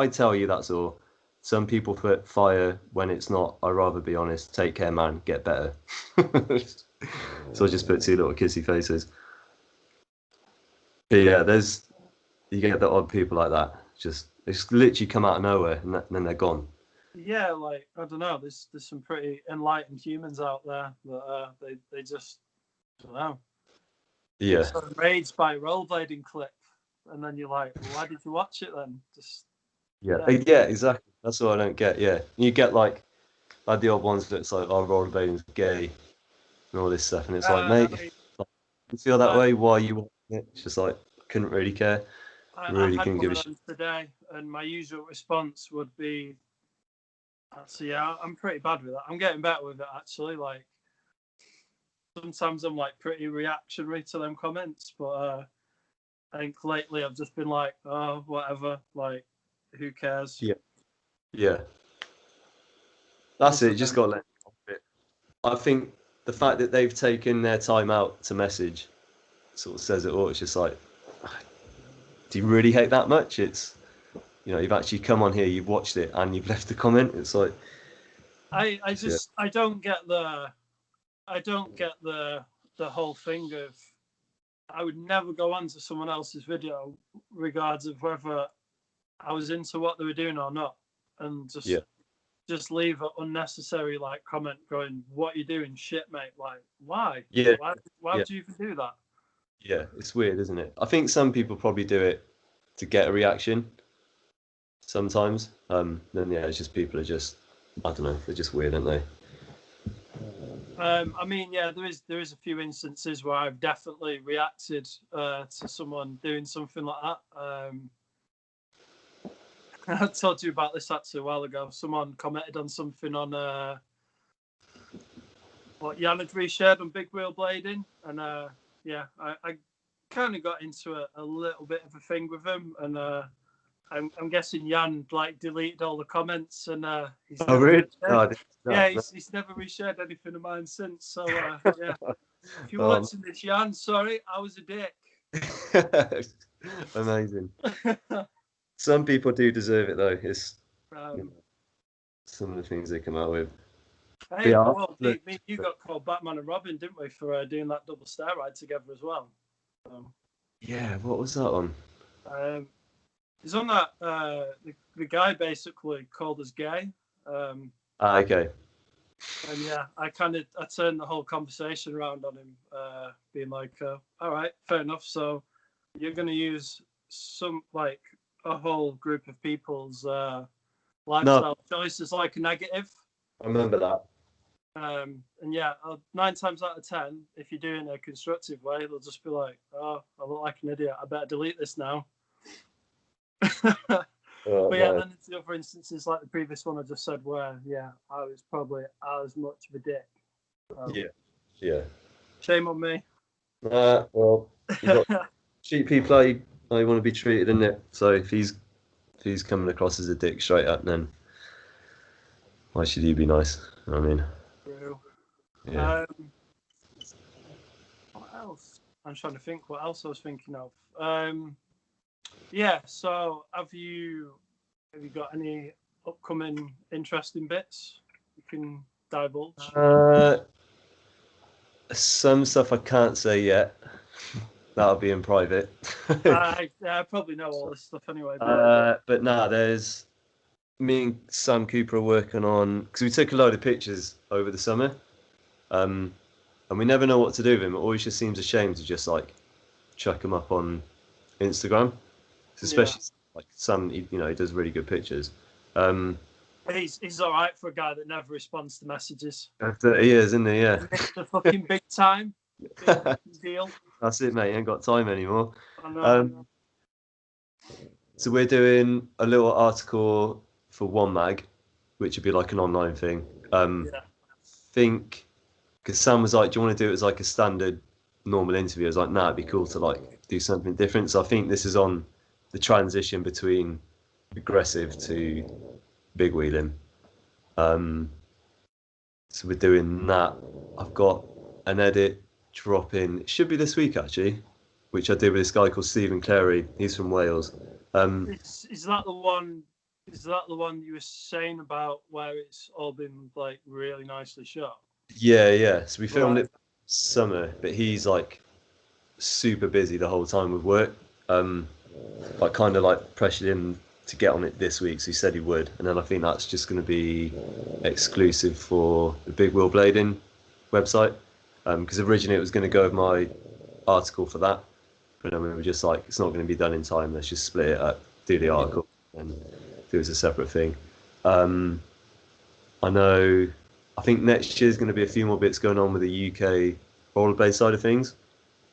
tell you, that's all. Some people put fire when it's not. I'd rather be honest. Take care, man. Get better. So I just put 2 little kissy faces. But yeah, you get the odd people like that. It's literally come out of nowhere and then they're gone. Yeah, like I don't know. There's some pretty enlightened humans out there that they just, I don't know. Yeah. So enraged by rollerblading clip, and then you're like, well, why did you watch it then? Just yeah, exactly. That's what I don't get. Yeah, you get like the odd ones that's like, oh, rollerblading's gay and all this stuff, and it's like, mate, you feel that way? Why are you watching it? It's just like, couldn't really care. I had one of them today, and my usual response would be, yeah, I'm pretty bad with that. I'm getting better with it, actually. Like, sometimes I'm like pretty reactionary to them comments, but I think lately I've just been like, oh, whatever, like, who cares? Yeah. That's it. You just got to let it. I think the fact that they've taken their time out to message sort of says it all. It's just like, do you really hate that much? It's you've actually come on here, you've watched it, and you've left a comment. It's like, I yeah, don't get the whole thing of, I would never go onto someone else's video regardless of whether I was into what they were doing or not, and yeah, just leave an unnecessary like comment going, "What you doing, shit, mate?" Like, why? yeah, Why yeah, would you even do that? yeah. It's weird, isn't it? I think some people probably do it to get a reaction sometimes. Then yeah, it's just people are just, I don't know, they're just weird, aren't they? I mean, yeah, there is a few instances where I've definitely reacted to someone doing something like that. I told you about this actually a while ago. Someone commented on something on what Jan had reshared on Big Wheel Blading, and yeah, I kind of got into a little bit of a thing with him, and I'm guessing Jan like deleted all the comments, and he's Oh, never really? No, reshared. I didn't. Yeah, No, he's never reshared anything of mine since. So yeah, if you're no. watching this, Jan, sorry, I was a dick. Amazing. Some people do deserve it though. It's you know, um, some of the things they come out with. But hey, yeah, well, me, you got called Batman and Robin, didn't we, for doing that double stair ride together as well? So, yeah. What was that on? um, he's on that. The guy basically called us gay. Um, Ah, okay. And yeah, I turned the whole conversation around on him, being like, "All right, fair enough. So you're going to use some like a whole group of people's No, lifestyle choices like a negative." I remember that. And yeah, 9 times out of 10, if you're doing it a constructive way, they'll just be like, "Oh, I look like an idiot. I better delete this now." Oh, But yeah, no. then it's the other instances like the previous one I just said where, yeah, I was probably as much of a dick. So, Yeah, yeah. shame on me. Well, you got treat people how you want to be treated, isn't it? So if he's coming across as a dick straight up, then why should he be nice? I mean, True. yeah. Um, what else? I'm trying to think what else I was thinking of. Yeah, so have you got any upcoming interesting bits you can divulge? Uh, some stuff I can't say yet. That'll be in private. I probably know all this stuff anyway, but But nah, there's me and Sam Cooper are working on because we took a load of pictures over the summer, and we never know what to do with him. It always just seems a shame to just like chuck him up on Instagram, yeah, especially like Sam. He does really good pictures. Um, he's all right for a guy that never responds to messages. after he is, isn't he? Yeah. Missed the fucking big time, big fucking deal. That's it, mate. Ain't got time anymore. I know. Um, so we're doing a little article for One Mag, which would be like an online thing. Yeah, Think because Sam was like, "Do you want to do it as like a standard normal interview?" I was like, "Nah, it'd be cool to like do something different." So I think this is on the transition between aggressive to big wheeling. Um, so we're doing that. I've got an edit dropping. It should be this week actually, which I did with this guy called Stephen Clary. He's from Wales. is that the one? Is that the one you were saying about where it's all been like really nicely shot? Yeah, yeah. So we filmed Right. it summer, but he's like super busy the whole time with work. Um, I kind of like pressured him to get on it this week, so he said he would. And then I think that's just going to be exclusive for the Big Wheel Blading website. Because originally it was going to go with my article for that, but then we were just like, it's not going to be done in time. Let's just split it up, do the article, and do it as a separate thing. Um, I know. I think next year's going to be a few more bits going on with the UK rollerblade side of things.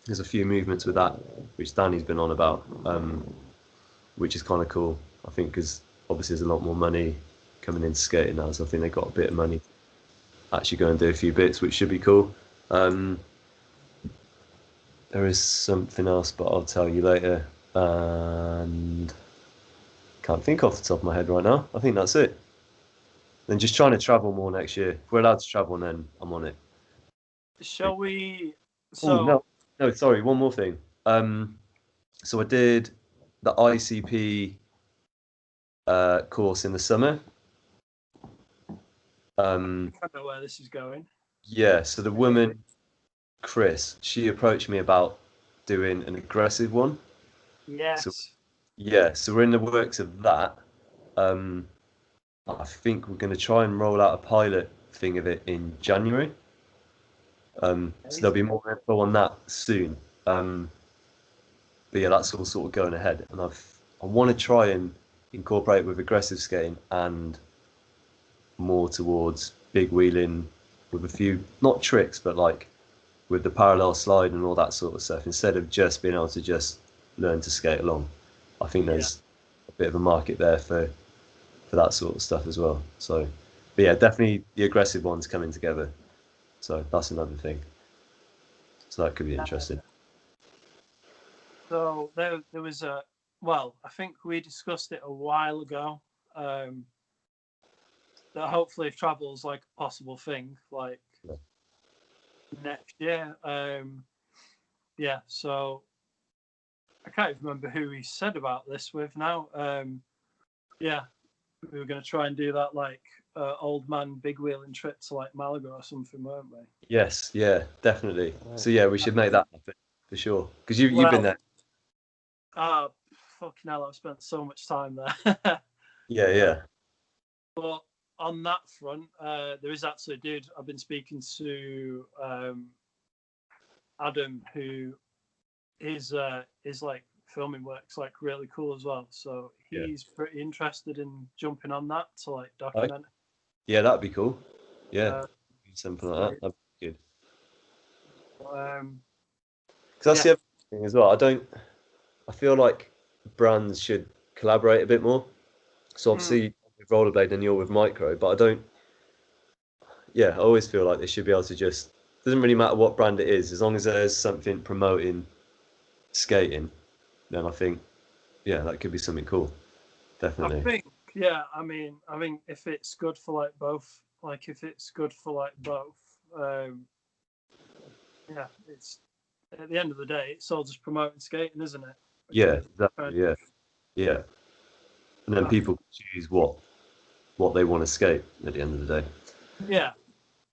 There's a few movements with that, which Danny's been on about, which is kind of cool. I think because obviously there's a lot more money coming into skating now, so I think they've got a bit of money to actually go and do a few bits, which should be cool. Um, there is something else, but I'll tell you later. And can't think off the top of my head right now. I think that's it. Then just trying to travel more next year. If we're allowed to travel, then I'm on it. Shall we? Oh So no, no, sorry, one more thing. So I did the ICP course in the summer. I don't know where this is going. Yeah, so the woman, Chris, she approached me about doing an aggressive one. So Yes. yeah, so we're in the works of that. Um, I think we're going to try and roll out a pilot thing of it in January. So Okay. there'll be more info on that soon. But yeah, that's all sort of going ahead, and I want to try and incorporate with aggressive skating and more towards big wheeling with a few not tricks, but like with the parallel slide and all that sort of stuff. Instead of just being able to just learn to skate along, I think Yeah. there's a bit of a market there for that sort of stuff as well. So, but yeah, definitely the aggressive ones coming together. So that's another thing. So that could be interesting. So there was a well, I think we discussed it a while ago. That hopefully travels like a possible thing, like Yeah. next year. Yeah. So I can't even remember who we said about this with now. Yeah, we were going to try and do that like old man big wheeling trip to like Malaga or something, weren't we? Yes, yeah, definitely. So yeah, we should make that happen for sure. Because you've been Well, there. fucking hell, I've spent so much time there. Yeah, uh, yeah. but on that front, there is actually a dude I've been speaking to, Adam, who is like filming work's like really cool as well. So Yeah. he's pretty interested in jumping on that to like Okay. document. Yeah, that'd be cool. Yeah, Uh, something like so, that. That'd be good. um, Because that's yeah. the other thing as well. I feel like brands should collaborate a bit more. So Mm, obviously with rollerblade and you're with micro, but I don't. Yeah, I always feel like they should be able to just. Doesn't really matter what brand it is, as long as there's something promoting skating, then I think yeah, that could be something cool. I Definitely. think, yeah. I mean, if it's good for like both, like if it's good for like both, um, yeah, it's at the end of the day, it's all just promoting skating, isn't it? Which Yeah, is kind exactly. Yeah, of yeah. And then that. people choose what they want to skate at the end of the day. Yeah.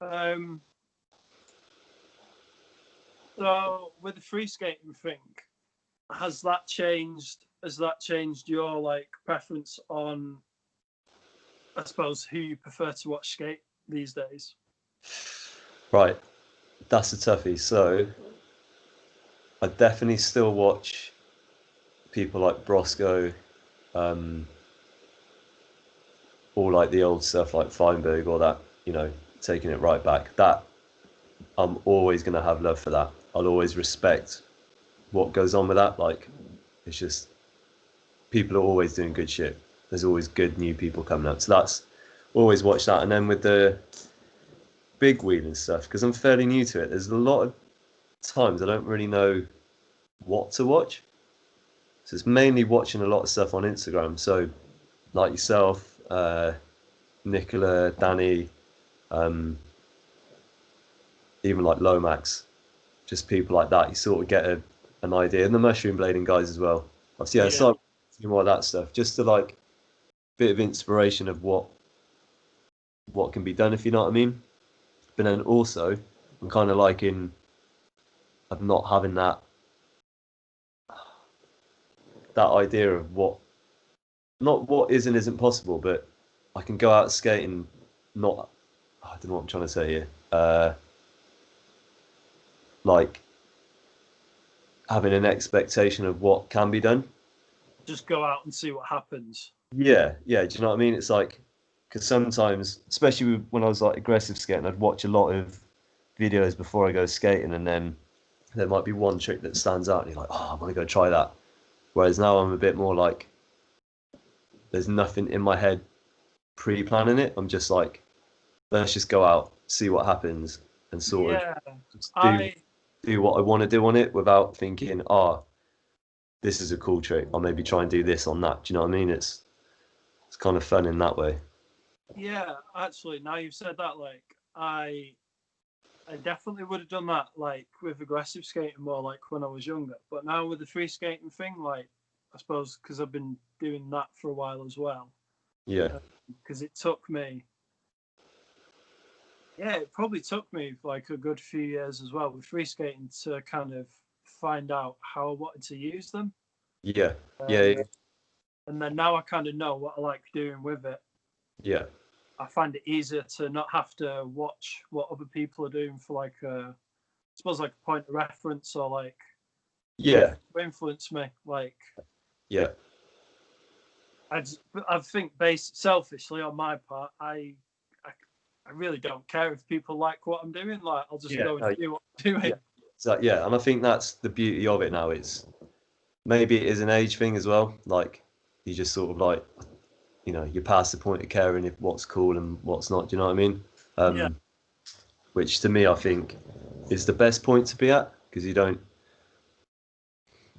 Um, so with the free skating thing, has that changed? Has that changed your like preference on, I suppose, who you prefer to watch skate these days? Right, that's a toughie. So I definitely still watch people like Brosco, um, or like the old stuff like Feinberg or that, taking it right back. That I'm always gonna have love for that. I'll always respect what goes on with that. Like it's just people are always doing good shit. There's always good new people coming up. So that's always watch that. And then with the big wheel and stuff, because I'm fairly new to it, there's a lot of times I don't really know what to watch. So it's mainly watching a lot of stuff on Instagram. So like yourself, Nicola, Danny, um, even like Lomax, just people like that. You sort of get an idea, and the mushroom blading guys as well. Obviously, yeah, Yeah, so more of that stuff, just to like bit of inspiration of what can be done, if you know what I mean. But then also, I'm kind of liking of not having that idea of what not what is and isn't possible, but I can go out skating, not I don't know what I'm trying to say here. Like having an expectation of what can be done. just go out and see what happens. Yeah, yeah. Do you know what I mean? It's like because sometimes, especially when I was like aggressive skating, I'd watch a lot of videos before I go skating, and then there might be one trick that stands out, and you're like, oh, I want to go try that. Whereas now I'm a bit more like, there's nothing in my head pre-planning it. I'm just like, let's just go out, see what happens, and sort of Yeah, just do I do what I want to do on it without thinking, this is a cool trick. I'll maybe try and do this on that. Do you know what I mean? It's kind of fun in that way. yeah. Actually, now you've said that, like I definitely would have done that like with aggressive skating more like when I was younger. But now with the free skating thing, like I suppose because I've been doing that for a while as well. Yeah. Because it took me, it probably took me like a good few years as well with free skating to kind of find out how I wanted to use them. Yeah. Yeah. Um, Yeah. and then now I kind of know what I like doing with it. Yeah. I find it easier to not have to watch what other people are doing for like I suppose like a point of reference or like Yeah. influence me. Like Yeah. I think based selfishly on my part, I really don't care if people like what I'm doing. Like I'll just Yeah. go and No, do what I'm doing. yeah. So yeah, and I think that's the beauty of it now. It's maybe it is an age thing as well. Like you just sort of like, you're past the point of caring if what's cool and what's not. Do you know what I mean? Yeah, Which to me I think is the best point to be at, because you don't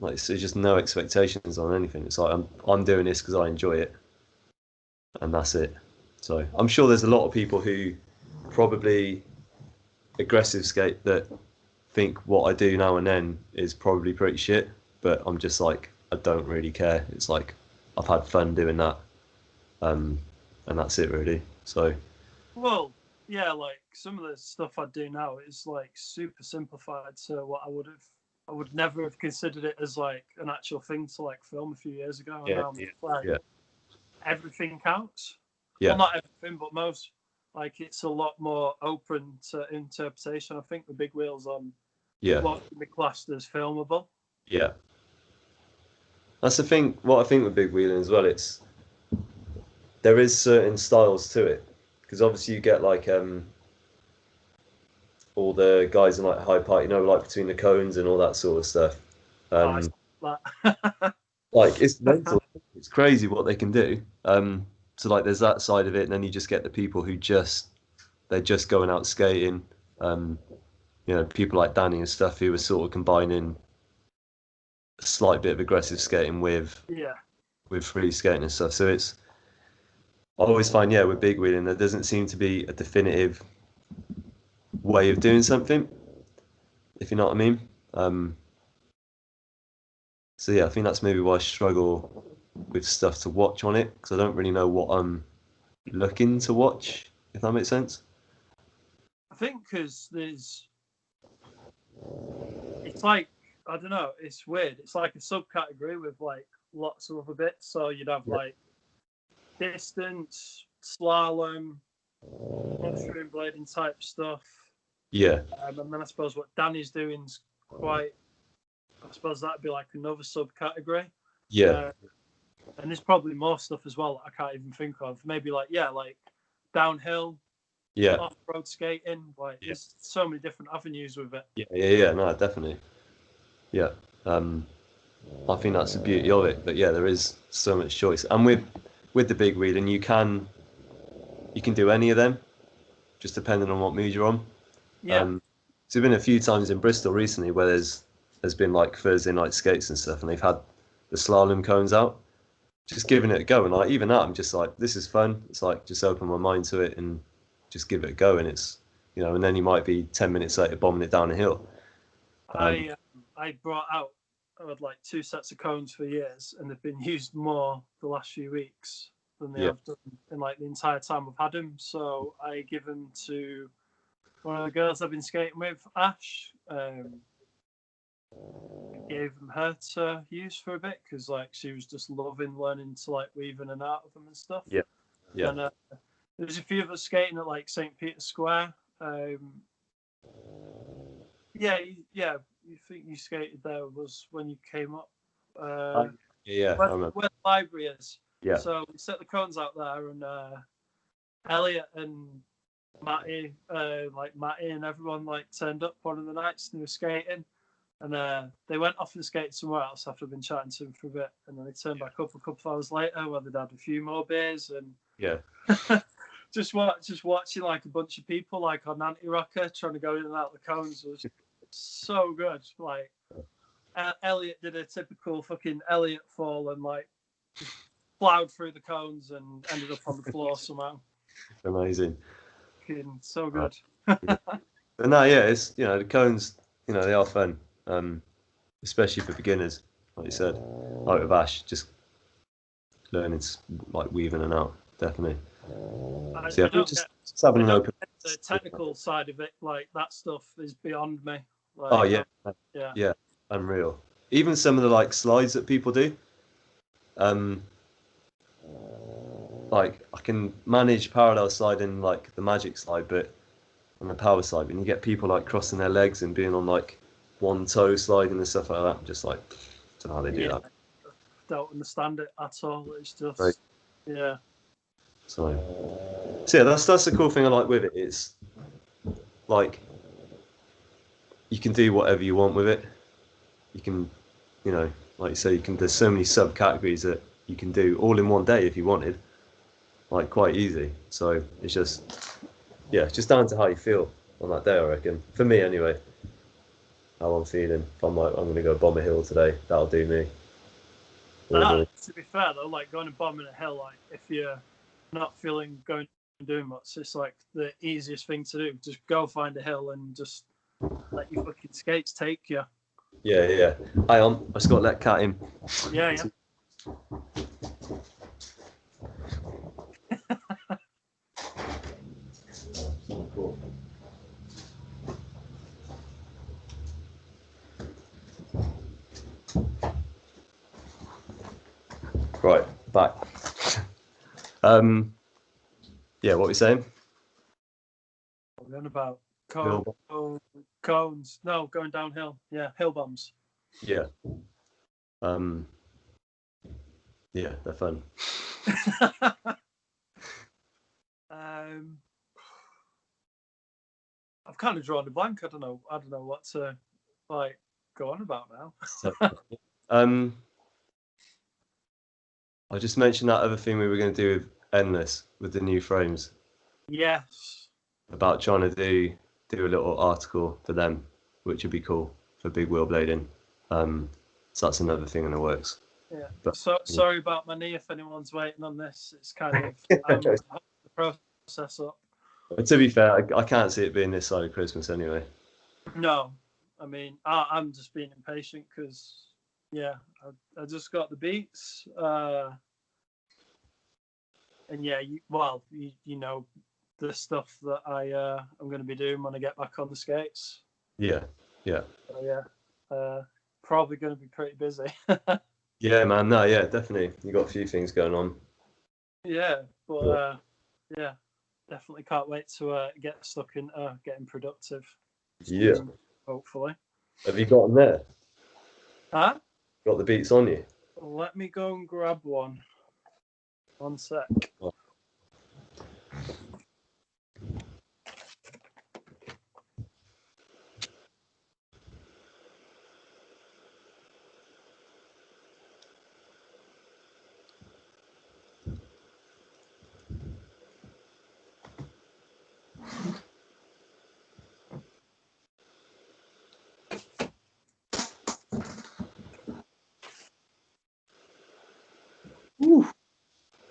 like there's just no expectations on anything. It's like I'm doing this because I enjoy it, and that's it. So I'm sure there's a lot of people who probably aggressive skate that think what I do now and then is probably pretty shit, but I'm just like I don't really care. It's like I've had fun doing that, um, and that's it really. So well, yeah, like some of the stuff I do now is like super simplified to what I would never have considered it as like an actual thing to like film a few years ago, and yeah, now yeah, like yeah, everything counts. Well, yeah, not everything, but most. Like it's a lot more open to interpretation. I think the big wheels on yeah, what can be classed as filmable. yeah. That's the thing. What I think with big wheeling as well, it's there is certain styles to it, because obviously you get like all the guys in like high part, like between the cones and all that sort of stuff. Oh, it's Um, like like it's mental. It's crazy what they can do. So like there's that side of it, and then you just get the people who they're just going out skating. Um, people like Danny and stuff who are sort of combining a slight bit of aggressive skating with yeah, free skating and stuff. So I always find, yeah, with big wheeling there doesn't seem to be a definitive way of doing something, if you know what I mean. Um, so yeah, I think that's maybe why I struggle with stuff to watch on it, because I don't really know what I'm looking to watch, if that makes sense. I think because it's like I don't know, it's weird. It's like a subcategory with like lots of other bits. So you'd have Yeah. like distance, slalom, mushroom blading type stuff. Yeah, And then I suppose what Danny's doing is quite. I suppose that'd be like another subcategory. yeah, Uh, and there's probably more stuff as well that I can't even think of. Maybe like like downhill, yeah, off-road skating. Like yeah, there's so many different avenues with it. yeah, yeah, yeah. No, definitely. Yeah. I think that's the beauty of it. But yeah, there is so much choice, and with the big wheel, and you can do any of them, just depending on what mood you're on. Yeah, So there's been a few times in Bristol recently where there's been like Thursday night skates and stuff, and they've had the slalom cones out. Just giving it a go, and like even that, I'm just like, this is fun. It's like just open my mind to it and just give it a go, and it's and then you might be 10 minutes later bombing it down a hill. I brought out. I had like two sets of cones for years, and they've been used more the last few weeks than they Yeah, have done in like the entire time I've had them. So I give them to one of the girls I've been skating with, Ash. Gave them her to use for a bit because like she was just loving learning to like weave in and out of them and stuff. yeah, yeah, And there's a few of us skating at like St. Peter's Square. Yeah, yeah. You think you skated there was when you came up, oh, yeah, I remember. where the library is. Yeah, So we set the cones out there, and Elliot and Matty, like Matty and everyone, like turned up one of the nights and they were skating. And they went off and skated somewhere else after I've been chatting to them for a bit. And then they turned back up a couple of hours later where they'd had a few more beers yeah, and just watching like a bunch of people like on anti-rocker trying to go in and out of the cones was so good. Like Elliot did a typical fucking Elliot fall and like plowed through the cones and ended up on the floor somehow. amazing. Fucking so good. Yeah. But no, yeah, it's the cones, they are fun, especially for beginners, like you said, like with Ash, just learning to like weave in and out. definitely. I So, yeah, don't just I having an don't open. get the technical side of it. Like that stuff is beyond me. Oh Like, yeah, yeah, yeah, unreal. Even some of the like slides that people do. Um, like I can manage parallel sliding like the magic slide, but on the power slide, when you get people like crossing their legs and being on like one toe sliding and stuff like that, I'm just like, don't know how they do that. don't understand it at all. It's just, Right. yeah, So yeah, that's the cool thing I like with it. It's like you can do whatever you want with it. You can, you know, like you say, you can. There's so many subcategories that you can do all in one day if you wanted, like quite easy. So it's just, yeah, it's just down to how you feel on that day, I reckon. For me, anyway, how I'm feeling. If I'm like, I'm gonna go bomb a hill today, that'll do me. To be fair though, like going and bombing a hill, like if you're not feeling going and doing much, it's like the easiest thing to do. Just go find a hill and just let your fucking skates take you. Yeah. I just got to let Cat in. Yeah. Right, back. Yeah, what were we saying? What are we on about? Hill. Cones. No, going downhill. Yeah, hill bombs. Yeah. Yeah, they're fun. I've kind of drawn a blank. I don't know what to like go on about now. So, I just mentioned that other thing we were going to do with Endless with the new frames. Yes. About trying to do a little article for them, which would be cool for big wheel blading. So that's another thing in the works. Yeah. But, so sorry about my knee if anyone's waiting on this. It's kind of the process up. To be fair, I can't see it being this side of Christmas anyway. No, I mean I'm just being impatient because yeah, I just got the beats. And yeah, you know the stuff that I'm going to be doing when I get back on the skates. Yeah. So yeah, probably going to be pretty busy. Yeah, man. No, yeah, definitely. You got a few things going on. Yeah, but yeah, definitely can't wait to get stuck in getting productive. Yeah. Hopefully. Have you got them there? Huh? Got the beats on you? Let me go and grab one. One sec. Oh.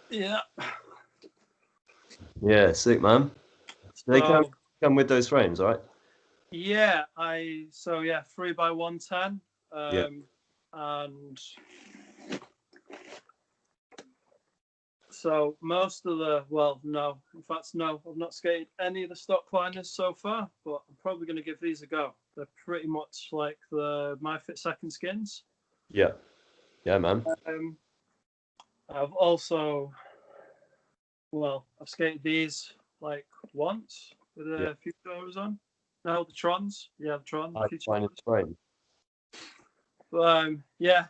Yeah. Yeah, sick, man. They So come with those frames, all right? yeah, 3x110. Yeah. And so most of no, in fact, no, I've not skated any of the stock liners so far, but I'm probably going to give these a go. They're pretty much like the MyFit Second Skins. Yeah, man. I've also, I've skated these like once with a few towers on. No, the Trons. Yeah, the Tron. I find it frame. But yeah,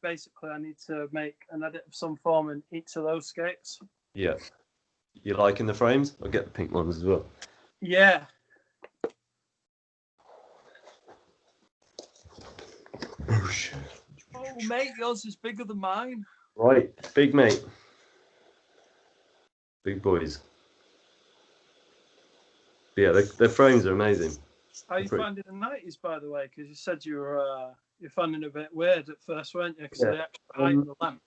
basically I need to make an edit of some form in each of those skates. Yeah. You liking the frames? I'll get the pink ones as well. Yeah. Oh, mate, yours is bigger than mine. Right, big mate. Big boys. But yeah, the frames are amazing. How are you finding the 90s, by the way? Because you said you're finding it a bit weird at first, weren't you? Because of the extra height and the length.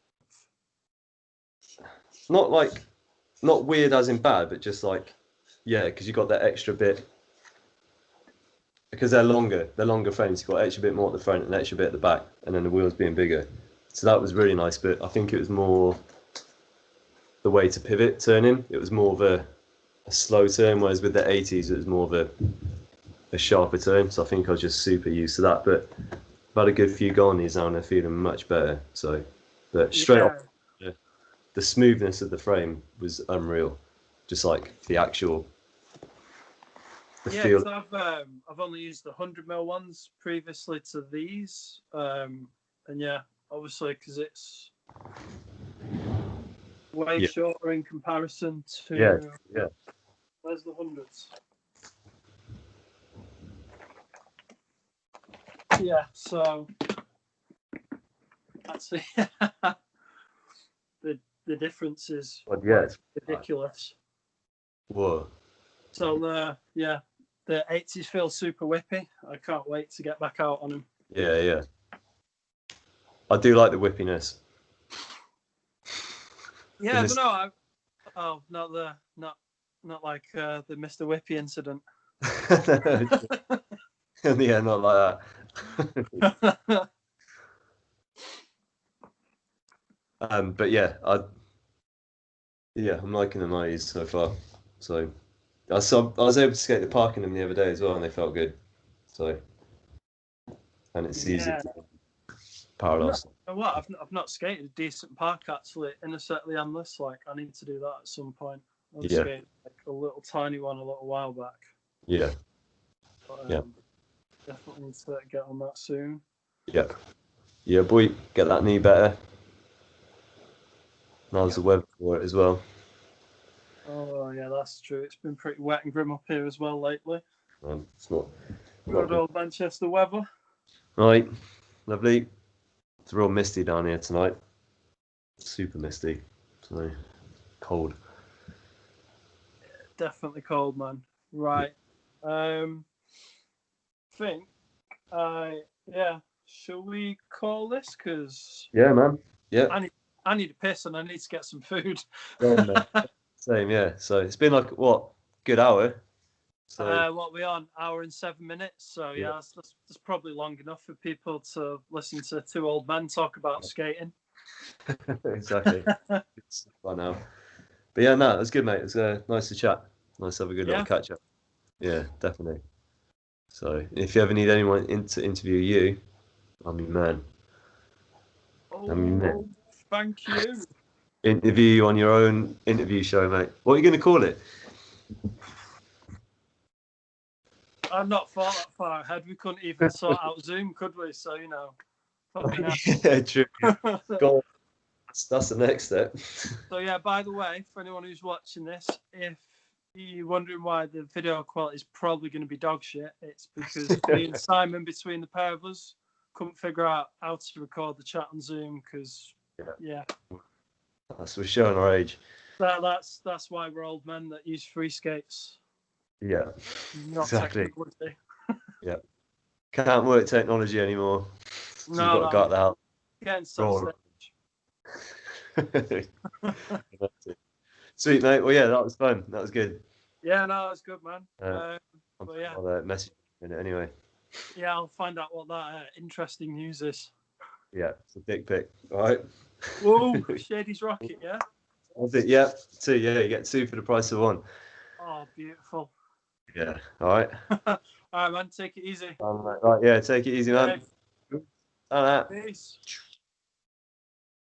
Not weird as in bad, but just like, yeah, because you got that extra bit. Because they're longer frames. You got extra bit more at the front and extra bit at the back, and then the wheels being bigger. So that was really nice. But I think it was more the way to pivot turning. It was more of a slow turn, whereas with the 80s, it was more of a sharper turn. So I think I was just super used to that. But I've had a good few Garniers now and they're feeling much better. So, but straight off, the smoothness of the frame was unreal. Just like the actual feel. I've only used the 100mm ones previously to these, and yeah, obviously because it's way shorter in comparison to where's the 100s? Yeah, so that's the difference is ridiculous. Whoa. So the 80s feel super whippy. I can't wait to get back out on them. Yeah. I do like the whippiness. Yeah, I don't know. Not like the Mr. Whippy incident. Yeah, not like that. But yeah, I'm liking the 90s so far. So I was able to skate the park in them the other day as well, and they felt good. So, and it's easy to parallel. What I've not skated a decent park actually, innocently endless. Like I need to do that at some point. I skated like a little tiny one a little while back. Yeah. But, definitely need to get on that soon. Yeah. Yeah, boy, get that knee better. Now's the weather for it as well. Oh yeah, that's true. It's been pretty wet and grim up here as well lately. It's not good old Manchester weather. Right, lovely. It's real misty down here tonight. Super misty. So cold. Definitely cold, man. Right. Shall we call this? Cause man. Yeah. I need to piss and I need to get some food. Same, yeah. So it's been like what, good hour. So what we on? Hour and 7 minutes. So that's probably long enough for people to listen to two old men talk about skating. Exactly. It's fun now. But yeah, no, it was good, mate. It was nice to chat. Nice to have a good little catch up. Yeah, definitely. So if you ever need anyone to interview you, I'm your man. Thank you. Interview you on your own interview show, mate. What are you going to call it? I've not thought that far ahead. We couldn't even sort out Zoom, could we? So, Yeah, true. Go on. That's the next step. So, yeah, by the way, for anyone who's watching this, if you're wondering why the video quality is probably going to be dog shit, it's because me and Simon, between the pair of us, couldn't figure out how to record the chat on Zoom because, we're showing our age. That's why we're old men that use free skates. Yeah, not exactly. Technology. Yeah, can't work technology anymore. So you've got to go out the house. Getting so Sweet, mate. Well, yeah, that was fun. That was good. Yeah, no, that's good, man. I'll message you in it anyway. Yeah, I'll find out what that interesting news is. Yeah, it's a dick pic. All right. Whoa, Shady's rocket, yeah? Was it? Yeah, 2. Yeah, you get 2 for the price of 1. Oh, beautiful. Yeah. All right. All right, man. Take it easy. Right. Yeah. Take it easy, man. Peace.